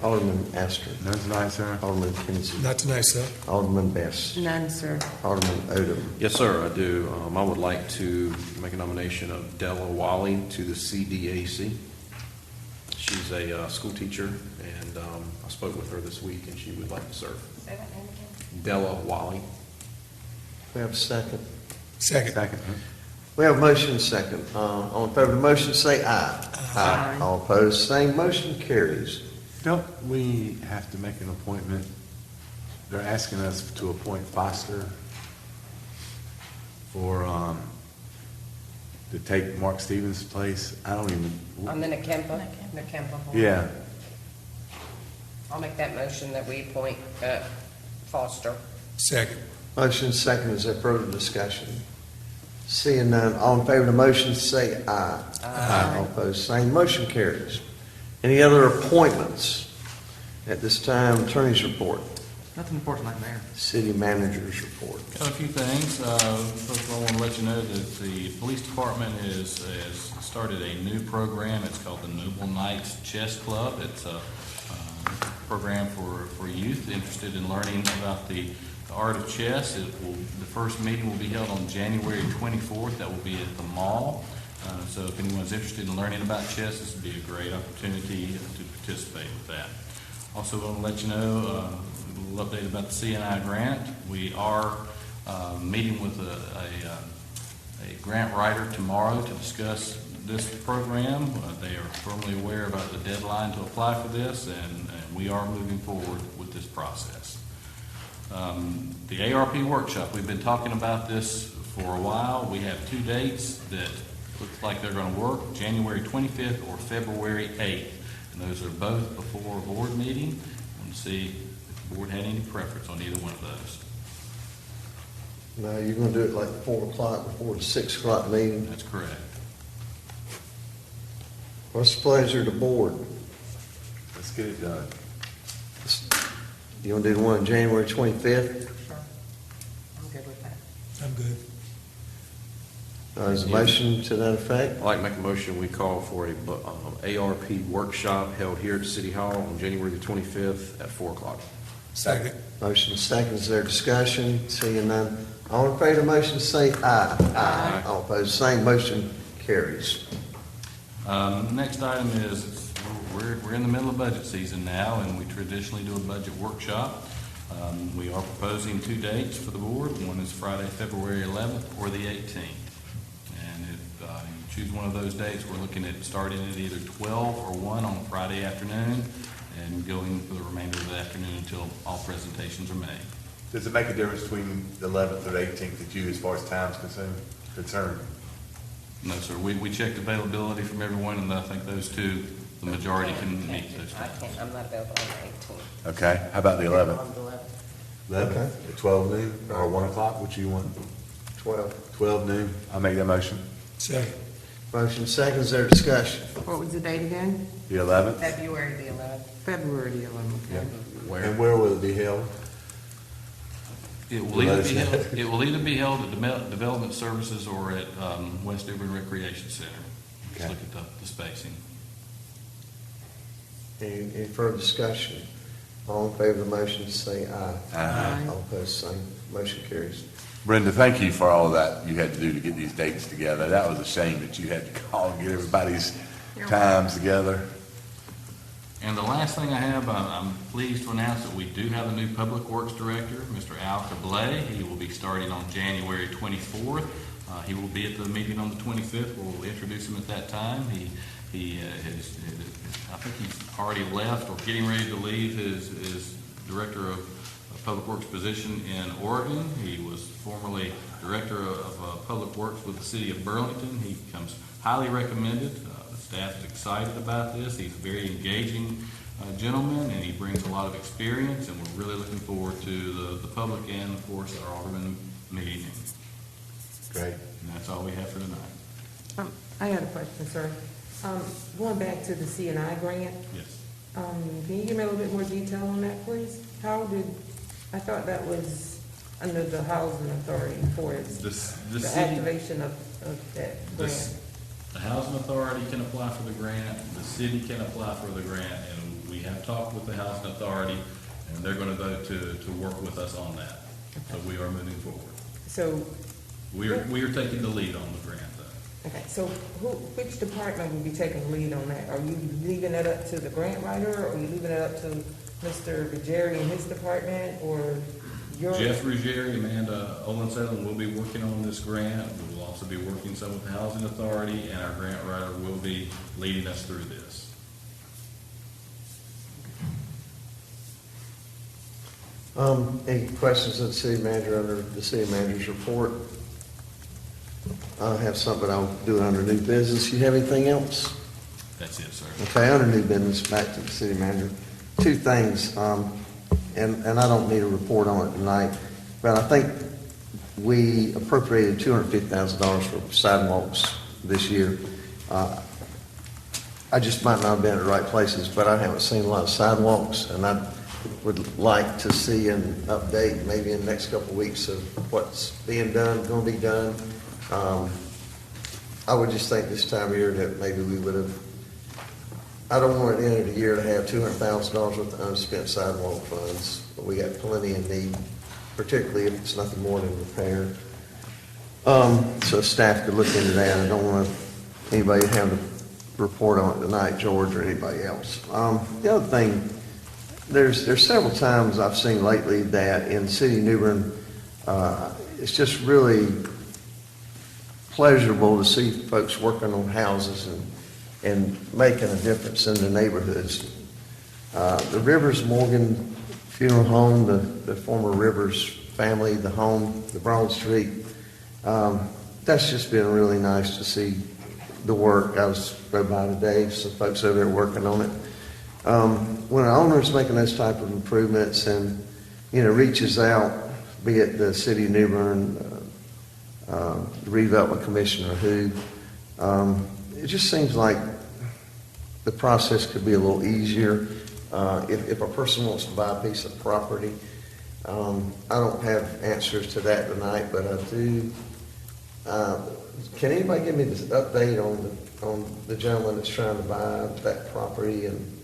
Alderman Astor. None tonight, sir. Alderman Kinsey. Not tonight, sir. Alderman Best. None, sir. Alderman Odom. Yes, sir, I do. I would like to make a nomination of Della Wally to the CDAC. She's a school teacher, and I spoke with her this week, and she would like to serve. Say that name again. Della Wally. We have a second. Second. Second. We have a motion and second. All in favor of the motion, say aye. Aye. All opposed, same. Motion carries. Don't we have to make an appointment? They're asking us to appoint Foster for, to take Mark Stevens' place. I don't even. On the Nakempa board. Yeah. I'll make that motion that we appoint Foster. Second. Motion second. Is there further discussion? Seeing none, all in favor of the motion, say aye. Aye. All opposed, same. Motion carries. Any other appointments? At this time, attorney's report, Nothing important tonight, Mayor. city manager's report. Got a few things. First of all, I want to let you know that the police department has started a new program. It's called the Noble Knights Chess Club. It's a program for youth interested in learning about the art of chess. The first meeting will be held on January 24th. That will be at the mall. So if anyone's interested in learning about chess, this would be a great opportunity to participate with that. Also want to let you know a little update about the CNI grant. We are meeting with a grant writer tomorrow to discuss this program. They are firmly aware about the deadline to apply for this, and we are moving forward with this process. The ARP Workshop, we've been talking about this for a while. We have two dates that looks like they're going to work, January 25th or February 8th. And those are both before a board meeting. I want to see if the board had any preference on either one of those. Now, you're going to do it like 4 o'clock before the 6 o'clock meeting. That's correct. What's the pleasure of the board? Let's get it done. You want to do the one on January 25th? Sure. I'm good with that. I'm good. Is a motion to that effect? I'd like to make a motion, we call for a ARP workshop held here at City Hall on January the 25th at 4 o'clock. Second. Motion second. Is there discussion? Seeing none. All in favor of the motion, say aye. Aye. All opposed, same. Motion carries. Next item is, we're in the middle of budget season now, and we traditionally do a budget workshop. We are proposing two dates for the board. One is Friday, February 11th, or the 18th. And if you choose one of those dates, we're looking at starting at either 12 or 1 on Friday afternoon and going for the remainder of the afternoon until all presentations are made. Does it make a difference between the 11th or the 18th that you, as far as time's concerned? No, sir. We checked availability from everyone, and I think those two, the majority can meet those I times. can't, I'm not available on the 18th. Okay, how about the 11th? On the 11th. 11th, Okay. at 12 noon, or 1 o'clock, which you want? 12. 12 noon, I'll make that motion. Second. Motion second. Is there discussion? What was the date again? The 11th? February the 11th. February the 11th. Yeah. Where? And where will it be held? It will either be held at Development Services or at West Newbern Recreation Center. Let's Okay. look at the spacing. Any further discussion? All in favor of the motion, say aye. Aye. All opposed, same. Motion carries. Brenda, thank you for all that you had to do to get these dates together. That was a shame that you had to call and get everybody's times together. And the last thing I have, I'm pleased to announce that we do have a new Public Works Director, Mr. Al Cablé. He will be starting on January 24th. He will be at the meeting on the 25th. We'll introduce him at that time. I think he's already left or getting ready to leave his Director of Public Works position in Oregon. He was formerly Director of Public Works with the City of Burlington. He comes highly recommended. The staff is excited about this. He's a very engaging gentleman, and he brings a lot of experience, and we're really looking forward to the public and, of course, our Alderman meeting. Great. And that's all we have for tonight. I had a question, sir. Going back to the C&I grant, Yes. can you give me a little bit more detail on that, please? I thought that was under the housing authority for The the city, activation of that grant. the housing authority can apply for the grant, the city can apply for the grant, and we have talked with the housing authority, and they're going to vote to work with us on that. So we are moving forward. So, We are taking the lead on the grant, though. okay, so which department will be taking the lead on that? Are you leaving that up to the grant writer, or are you leaving it up to Mr. Ruggieri and his department, or your? Jeff Ruggieri, Amanda Olensalem will be working on this grant. We will also be working some with the housing authority, and our grant writer will be leading us through this. Any questions of the city manager under the city manager's report? I have something I'll do under new business. You have anything else? That's it, sir. Okay, under new business, back to the city manager. Two things, and I don't need a report on it tonight, but I think we appropriated $250,000 for sidewalks this year. I just might not have been at the right places, but I haven't seen a lot of sidewalks, and I would like to see an update maybe in the next couple of weeks of what's being done, going to be done. I would just think this time of year that maybe we would have, I don't want at the end of the year to have $200,000 worth of unspent sidewalk funds, but we got plenty in need, particularly if it's nothing more than repair. So staff could look into that. I don't want anybody to have a report on it tonight, George, or anybody else. The other thing, there's several times I've seen lately that in City of Newbern, it's just really pleasurable to see folks working on houses and making a difference in the neighborhoods. The Rivers Morgan Funeral Home, the former Rivers family, the home, the Broad Street, that's just been really nice to see the work. I was rode by today, some folks over there working on it. When an owner is making those type of improvements and, reaches out, be it the City of Newbern, the redevelopment commissioner, who, it just seems like the process could be a little easier. If a person wants to buy a piece of property, I don't have answers to that tonight, but I do. Can anybody give me this update on the gentleman that's trying to buy that property, and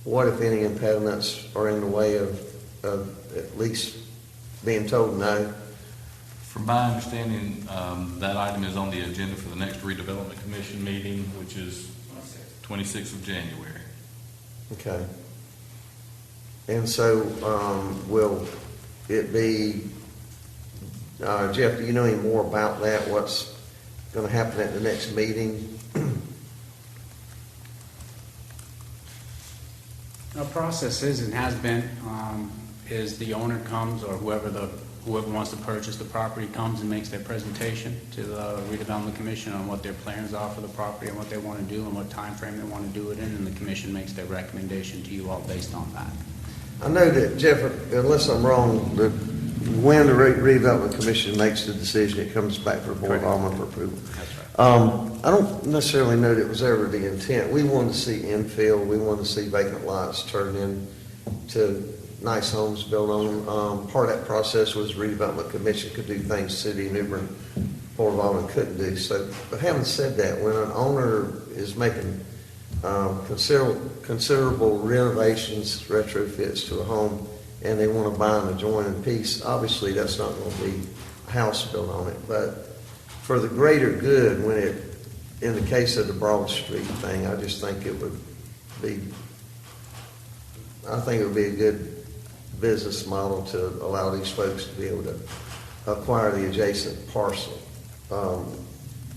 what, if any, impediments are in the way of at least being told no? From my understanding, that item is on the agenda for the next redevelopment commission meeting, which is 26th of January. Okay. And so, will it be, Jeff, do you know any more about that? What's going to happen at the next meeting? The process is and has been, is the owner comes, or whoever wants to purchase the property comes and makes their presentation to the redevelopment commission on what their plans are for the property and what they want to do and what time frame they want to do it in, and the commission makes their recommendation to you all based on that. I know that, Jeff, unless I'm wrong, when the redevelopment commission makes the decision, it comes back for the board of aldermen for approval. That's right. I don't necessarily know that it was ever the intent. We wanted to see infill. We wanted to see vacant lots turned into nice homes built on them. Part of that process was the redevelopment commission could do things City of Newbern Board of Aldermen couldn't do. So, but having said that, when an owner is making considerable renovations, retrofits to a home, and they want to buy an adjoining piece, obviously that's not going to be a house built on it. But for the greater good, in the case of the Broad Street thing, I just think it would be I think it would be a good business model to allow these folks to be able to acquire the adjacent parcel.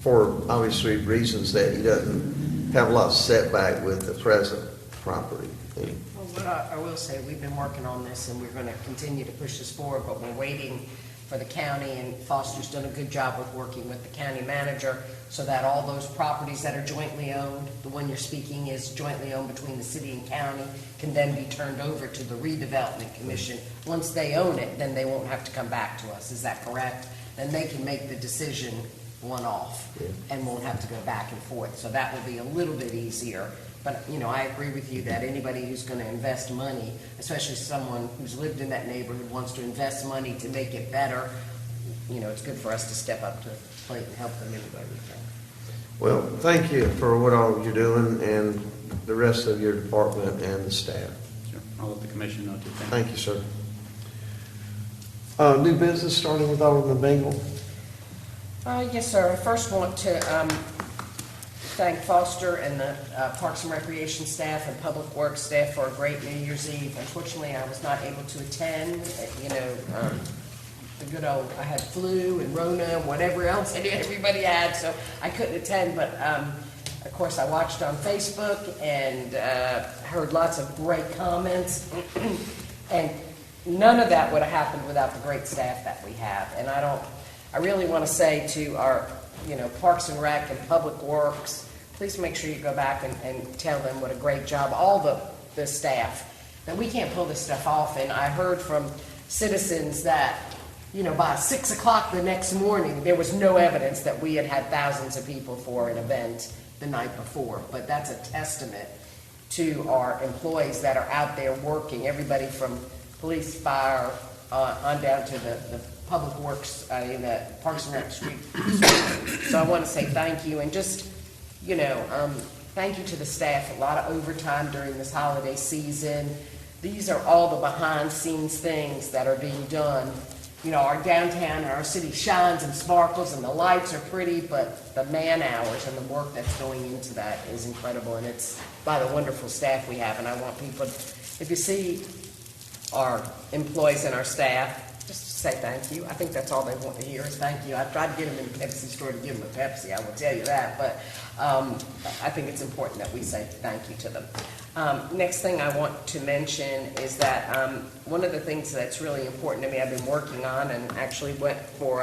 For obviously reasons that he doesn't have a lot of setback with the present property. Well, what I will say, we've been working on this, and we're going to continue to push this forward, but we're waiting for the county, and Foster's done a good job with working with the county manager, so that all those properties that are jointly owned, the one you're speaking is jointly owned between the city and county, can then be turned over to the redevelopment commission. Once they own it, then they won't have to come back to us, is that correct? Then they can make the decision one-off, and won't have to go back and forth, so that will be a little bit easier. But, you know, I agree with you that anybody who's going to invest money, especially someone who's lived in that neighborhood, wants to invest money to make it better, you know, it's good for us to step up to the plate and help them in the way we can. Well, thank you for what all you're doing and the rest of your department and the staff. Sure. I'll let the commission know too. Thank you, sir. New business, starting with Alderman Bingle. Yes, sir. I first want to thank Foster and the Parks and Recreation staff and Public Works staff for a great New Year's Eve. Unfortunately, I was not able to attend. You know, the good old, I had flu and Rona and whatever else everybody had, so I couldn't attend. But of course, I watched on Facebook and heard lots of great comments. And none of that would have happened without the great staff that we have. And I really want to say to our, you know, Parks and Rec and Public Works, please make sure you go back and tell them what a great job, all the staff, that we can't pull this stuff off. And I heard from citizens that, you know, by 6 o'clock the next morning, there was no evidence that we had had thousands of people for an event the night before. But that's a testament to our employees that are out there working, everybody from police, fire, on down to the Public Works, in the Parks and Rec Street. So I want to say thank you, and just, you know, thank you to the staff. A lot of overtime during this holiday season. These are all the behind-scenes things that are being done. You know, our downtown and our city shines and sparkles, and the lights are pretty, but the man hours and the work that's going into that is incredible, and it's by the wonderful staff we have. And I want people, if you see our employees and our staff, just say thank you. I think that's all they want to hear is thank you. I tried to get them in the Pepsi store to give them a Pepsi, I will tell you that, but I think it's important that we say thank you to them. Next thing I want to mention is that one of the things that's really important to me, I've been working on, and actually went for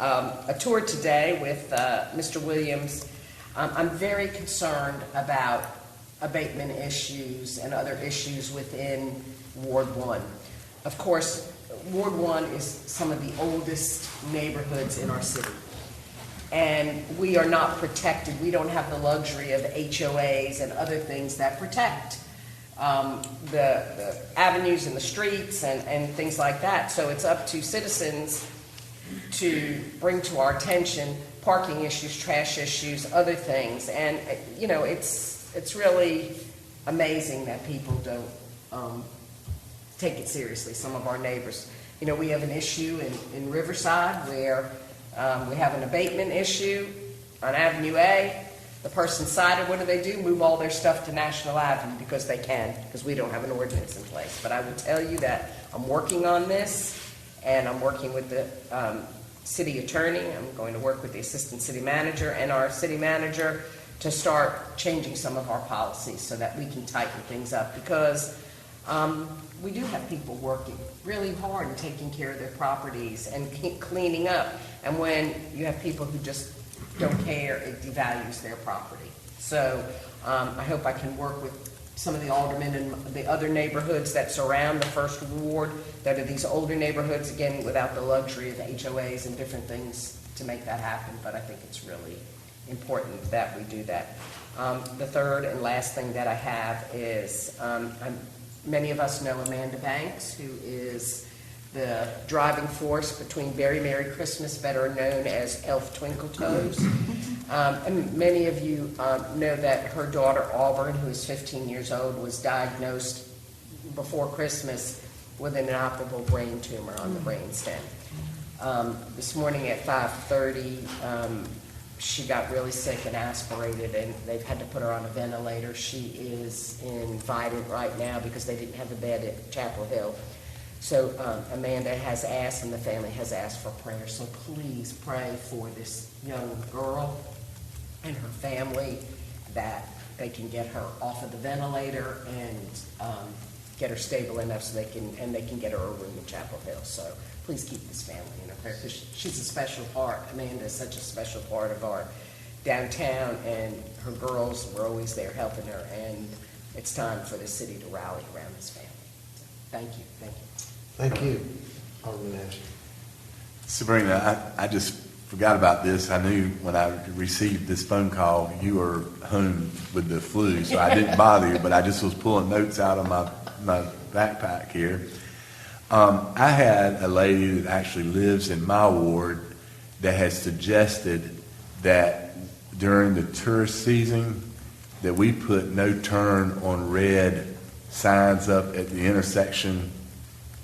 a tour today with Mr. Williams. I'm very concerned about abatement issues and other issues within Ward 1. Of course, Ward 1 is some of the oldest neighborhoods in our city. And we are not protected. We don't have the luxury of HOAs and other things that protect the avenues and the streets and things like that. So it's up to citizens to bring to our attention parking issues, trash issues, other things. And, you know, it's really amazing that people don't take it seriously, some of our neighbors. You know, we have an issue in Riverside where we have an abatement issue on Avenue A. The person cited, what do? Move all their stuff to National Avenue because they can, because we don't have an ordinance in place. But I will tell you that I'm working on this, and I'm working with the city attorney. I'm going to work with the assistant city manager and our city manager to start changing some of our policies so that we can tighten things up, because we do have people working really hard and taking care of their properties and cleaning up. And when you have people who just don't care, it devalues their property. So I hope I can work with some of the aldermen and the other neighborhoods that surround the first ward that are these older neighborhoods, again, without the luxury of HOAs and different things to make that happen. But I think it's really important that we do that. The third and last thing that I have is many of us know Amanda Banks, who is the driving force between Very Merry Christmas, better known as Elf Twinkle Toes. And many of you know that her daughter Auburn, who is 15 years old, was diagnosed before Christmas with an inoperable brain tumor on the brainstem. This morning at 5:30, she got really sick and aspirated, and they've had to put her on a ventilator. She is invited right now because they didn't have a bed at Chapel Hill. So Amanda has asked, and the family has asked for prayer. So please pray for this young girl and her family, that they can get her off of the ventilator and get her stable enough so they can get her a room in Chapel Hill. So please keep this family in our prayer, because she's a special part. Amanda is such a special part of our downtown, and her girls were always there helping her, and it's time for the city to rally around this family. So, thank you, thank you. Thank you, Alderman Astor. Sabrina, I just forgot about this. I knew when I received this phone call, you were home with the flu, so I didn't bother you, but I just was pulling notes out of my backpack here. I had a lady that actually lives in my ward that has suggested that during the tourist season that we put no turn on red signs up at the intersection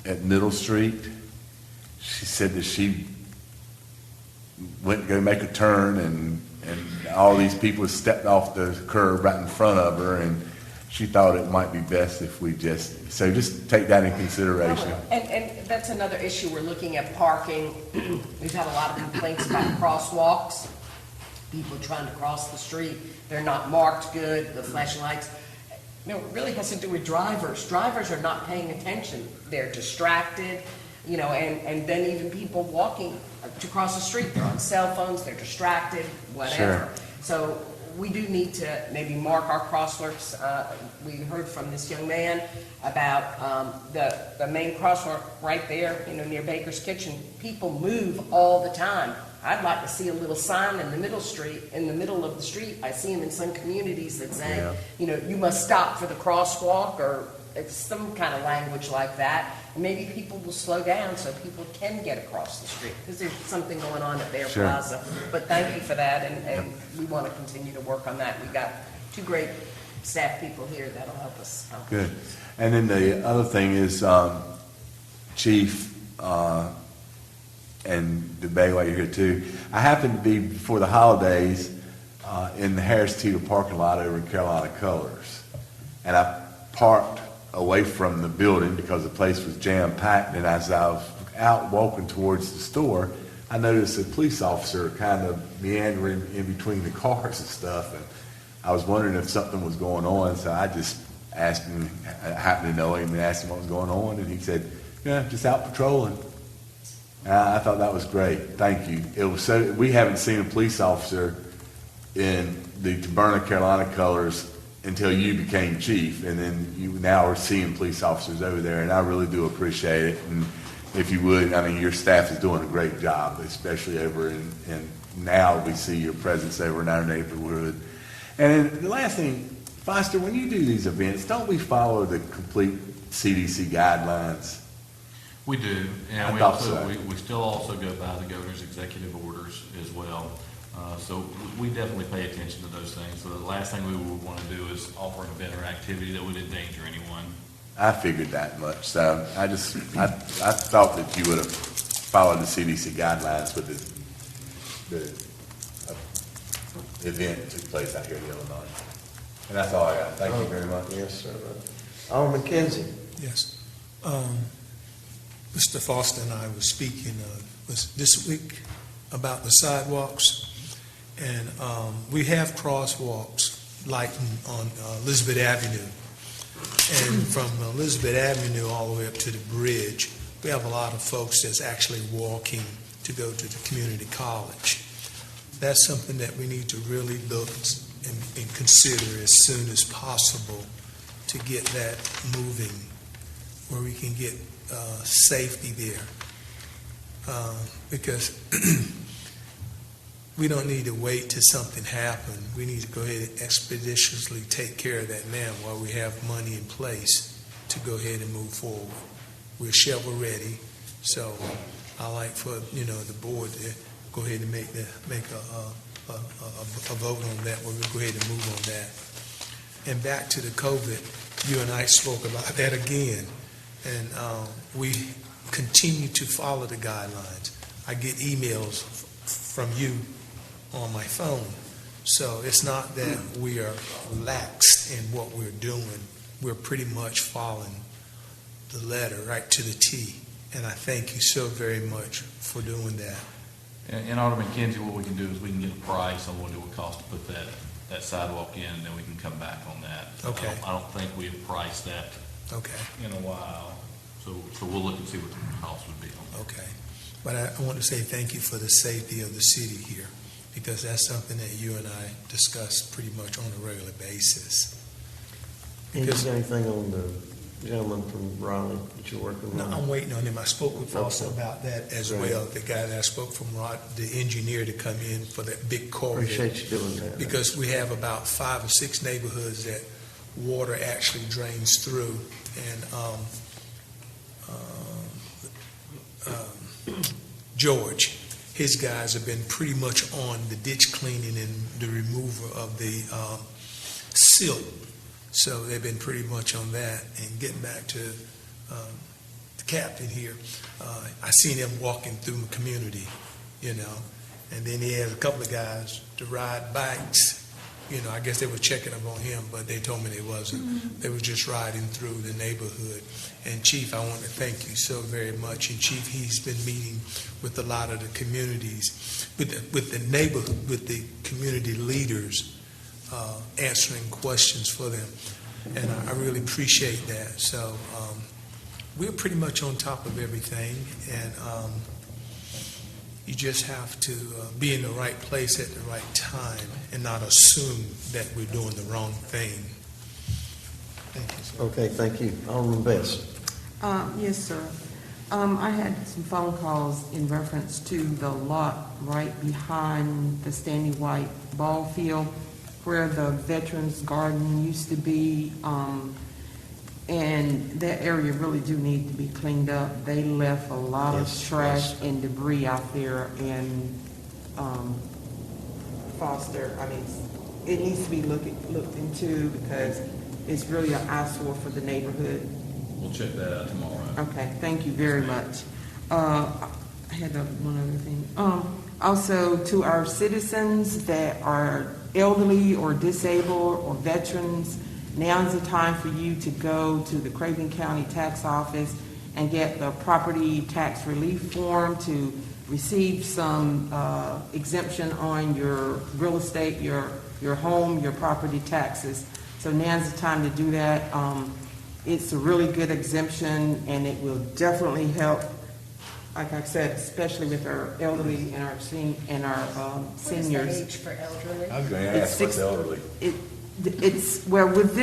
at Middle Street. She said that she went to go make a turn, and all these people stepped off the curb right in front of her, and she thought it might be best if we just take that in consideration. And that's another issue. We're looking at parking. We've had a lot of complaints about crosswalks. People trying to cross the street, they're not marked good, the flashing lights. No, it really has to do with drivers. Drivers are not paying attention. They're distracted, and then even people walking to cross the street, they're on cell phones, they're distracted, whatever. Sure. So we do need to maybe mark our crosswalks. We heard from this young man about the main crosswalk right there, near Baker's Kitchen. People move all the time. I'd like to see a little sign in the middle of the street. I see them in some communities that say, you must stop for the crosswalk, or it's some kind of language like that. And maybe people will slow down so people can get across the street, because there's something going on at their plaza. But thank you for that, and we want to continue to work on that. We've got two great staff people here that'll help us. Good. And then the other thing is, Chief, and DeBay, while you're here too, I happened to be before the holidays in the Harris Teeter parking lot over in Carolina Colors, and I parked away from the building because the place was jam-packed, and as I was out walking towards the store, I noticed a police officer kind of meandering in between the cars and stuff, and I was wondering if something was going on, so I just asked him, I happened to know him, and asked him what was going on, and he said, yeah, just out patrolling. I thought that was great. Thank you. It was we haven't seen a police officer in the Bern, Carolina Colors until you became chief, and then you now are seeing police officers over there, and I really do appreciate it. And if you would, your staff is doing a great job, especially over in now we see your presence over in our neighborhood. And then the last thing, Foster, when you do these events, don't we follow the complete CDC guidelines? We do, and we still also go by the governor's executive orders as well. So we definitely pay attention to those things. So the last thing we would want to do is offer an event or activity that would endanger anyone. I figured that much. So I thought that you would have followed the CDC guidelines with the event that took place out here in Illinois. And that's all I got. Thank you very much. Yes, sir. Alderman Kinsey. Yes. Mr. Foster and I were speaking this week about the sidewalks, and we have crosswalks lighting on Elizabeth Avenue, and from Elizabeth Avenue all the way up to the bridge, we have a lot of folks that's actually walking to go to the community college. That's something that we need to really look and consider as soon as possible to get that moving, where we can get safety there, because we don't need to wait till something happens. We need to go ahead and expeditiously take care of that now while we have money in place to go ahead and move forward. We're shovel ready, so I like for the board to go ahead and make a vote on that, where we go ahead and move on that. And back to the COVID, you and I spoke about that again. And we continue to follow the guidelines. I get emails from you on my phone. So it's not that we are lax in what we're doing. We're pretty much following the letter right to the T. And I thank you so very much for doing that. And Alderman Kinsey, what we can do is we can get a price on what it would cost to put that sidewalk in, and then we can come back on that. Okay. I don't think we have priced that Okay, in a while, so we'll look and see what the cost would be on that. okay. But I want to say thank you for the safety of the city here, because that's something that you and I discuss pretty much on a regular basis. Is there anything on the gentleman from Raleigh that you're working No, on? I'm waiting on him. I spoke with also Okay. about that as Great. well. The guy that I spoke from, the engineer to come in for that big corridor. Appreciate you doing that. Because we have about 5 or 6 neighborhoods that water actually drains through. And George, his guys have been pretty much on the ditch cleaning and the removal of the silt. So they've been pretty much on that. And getting back to the captain here, I seen him walking through the community, you know, and then he has a couple of guys to ride bikes. You know, I guess they were checking up on him, but they told me they wasn't. They were just riding through the neighborhood. And Chief, I want to thank you so very much. And Chief, he's been meeting with a lot of the communities, with the neighborhood, with the community leaders, answering questions for them. And I really appreciate that. So we're pretty much on top of everything. And you just have to be in the right place at the right time and not assume that we're doing the wrong thing. Thank you, sir. Okay, thank you. Alderman Best. Yes, sir. I had some phone calls in reference to the lot right behind the Stanley White ball field where the Veterans Garden used to be. And that area really do need to be cleaned up. They left a lot of Yes, trash yes. and debris out there in Foster. I mean, it needs to be looked into because it's really an eyesore for the neighborhood. We'll check that out tomorrow. Okay, thank you very much. I had one other thing. Also, to our citizens that are elderly or disabled or veterans, now's the time for you to go to the Craven County Tax Office and get the property tax relief form to receive some exemption on your real estate, your home, your property taxes. So now's the time to do that. It's a really good exemption, and it will definitely help, like I said, especially with our elderly and our seniors. What is the age for elderly? I was going to It's ask what's six- elderly. It's, well, with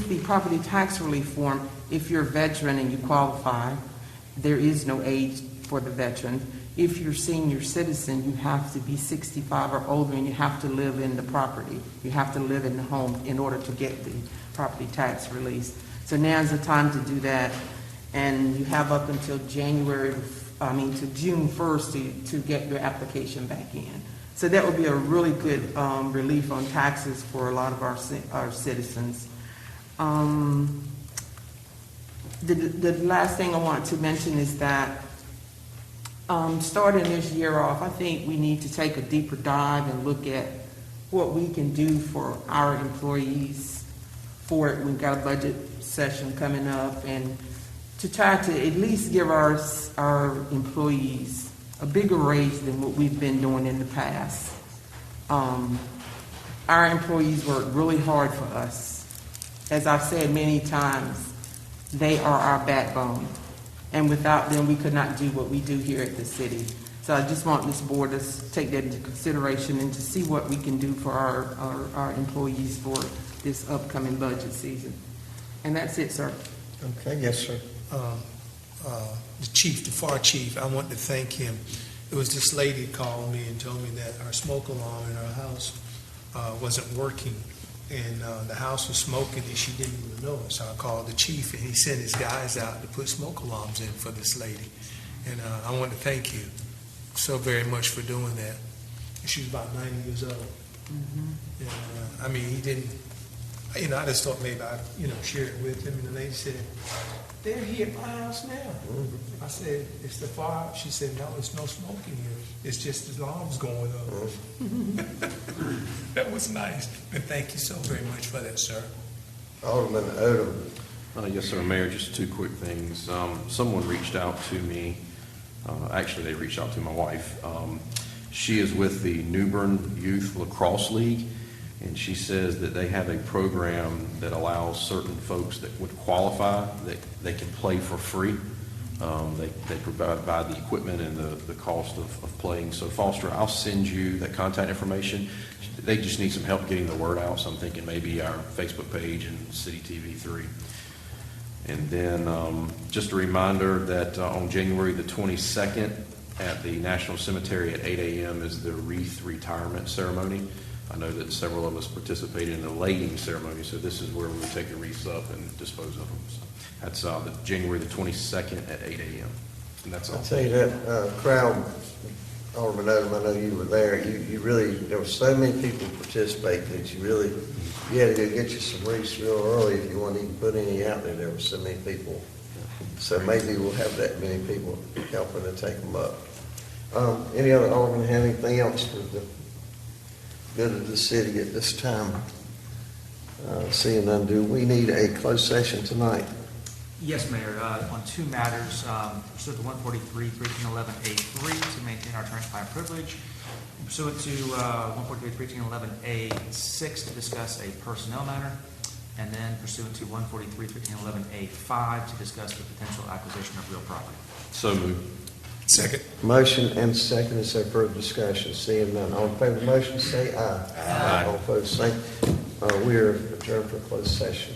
the property tax relief form, if you're a veteran and you qualify, there is no age for the veteran. If you're a senior citizen, you have to be 65 or older, and you have to live in the property. You have to live in the home in order to get the property tax release. So now's the time to do that, and you have up until to June 1st to get your application back in. So that would be a really good relief on taxes for a lot of our citizens. The last thing I want to mention is that starting this year off, I think we need to take a deeper dive and look at what we can do for our employees for it. We've got a budget session coming up, and to try to at least give our employees a bigger raise than what we've been doing in the past. Our employees work really hard for us. As I've said many times, they are our backbone. And without them, we could not do what we do here at the city. So I just want this board to take that into consideration and to see what we can do for our employees for this upcoming budget season. And that's it, sir. Okay, yes, sir. The chief, the fire chief, I want to thank him. It was this lady called me and told me that our smoke alarm in our house wasn't working, and the house was smoking and she didn't even know it. So I called the chief, and he sent his guys out to put smoke alarms in for this lady. And I want to thank you so very much for doing that. She was about 90 years old. And, I mean, he didn't, I just thought maybe I'd, share it with him. And the lady said, they're here at my house now. I said, it's the fire. She said, no, it's no smoke in here. It's just the alarms going off. That was nice. And thank you so very much for that, sir. Alderman Odom. Yes, sir, Mayor, just two quick things. Someone reached out to me, actually, they reached out to my wife. She is with the Newbern Youth Lacrosse League, and she says that they have a program that allows certain folks that would qualify, that they can play for free. They provide the equipment and the cost of playing. So Foster, I'll send you that contact information. They just need some help getting the word out, so I'm thinking maybe our Facebook page and City TV3. And then just a reminder that on January the 22nd at the National Cemetery at 8 a.m. is the Wreath retirement ceremony. I know that several of us participated in the laying ceremony, so this is where we would take the wreaths up and dispose of them. So that's the January the 22nd at 8 a.m. And that's all. I'll tell you that crowd, Alderman Odom, I know you were there. You really, there were so many people participating that you had to go get you some wreaths real early if you wanted to even put any out there. There were so many people. So maybe we'll have that many people helping to take them up. Any other alderman have anything else for the good of the city at this time? Seeing none, do we need a closed session tonight? Yes, Mayor, on two matters, pursuant to 143, 1311A3 to maintain our attorney-client privilege, pursuant to 143, 1311A6 to discuss a personnel matter, and then pursuant to 143, 1311A5 to discuss the potential acquisition of real property. So moved. Second. Motion and second. Is there further discussion? Seeing none, all in favor of the motion say aye. Aye. All opposed, same. We are adjourned for closed session.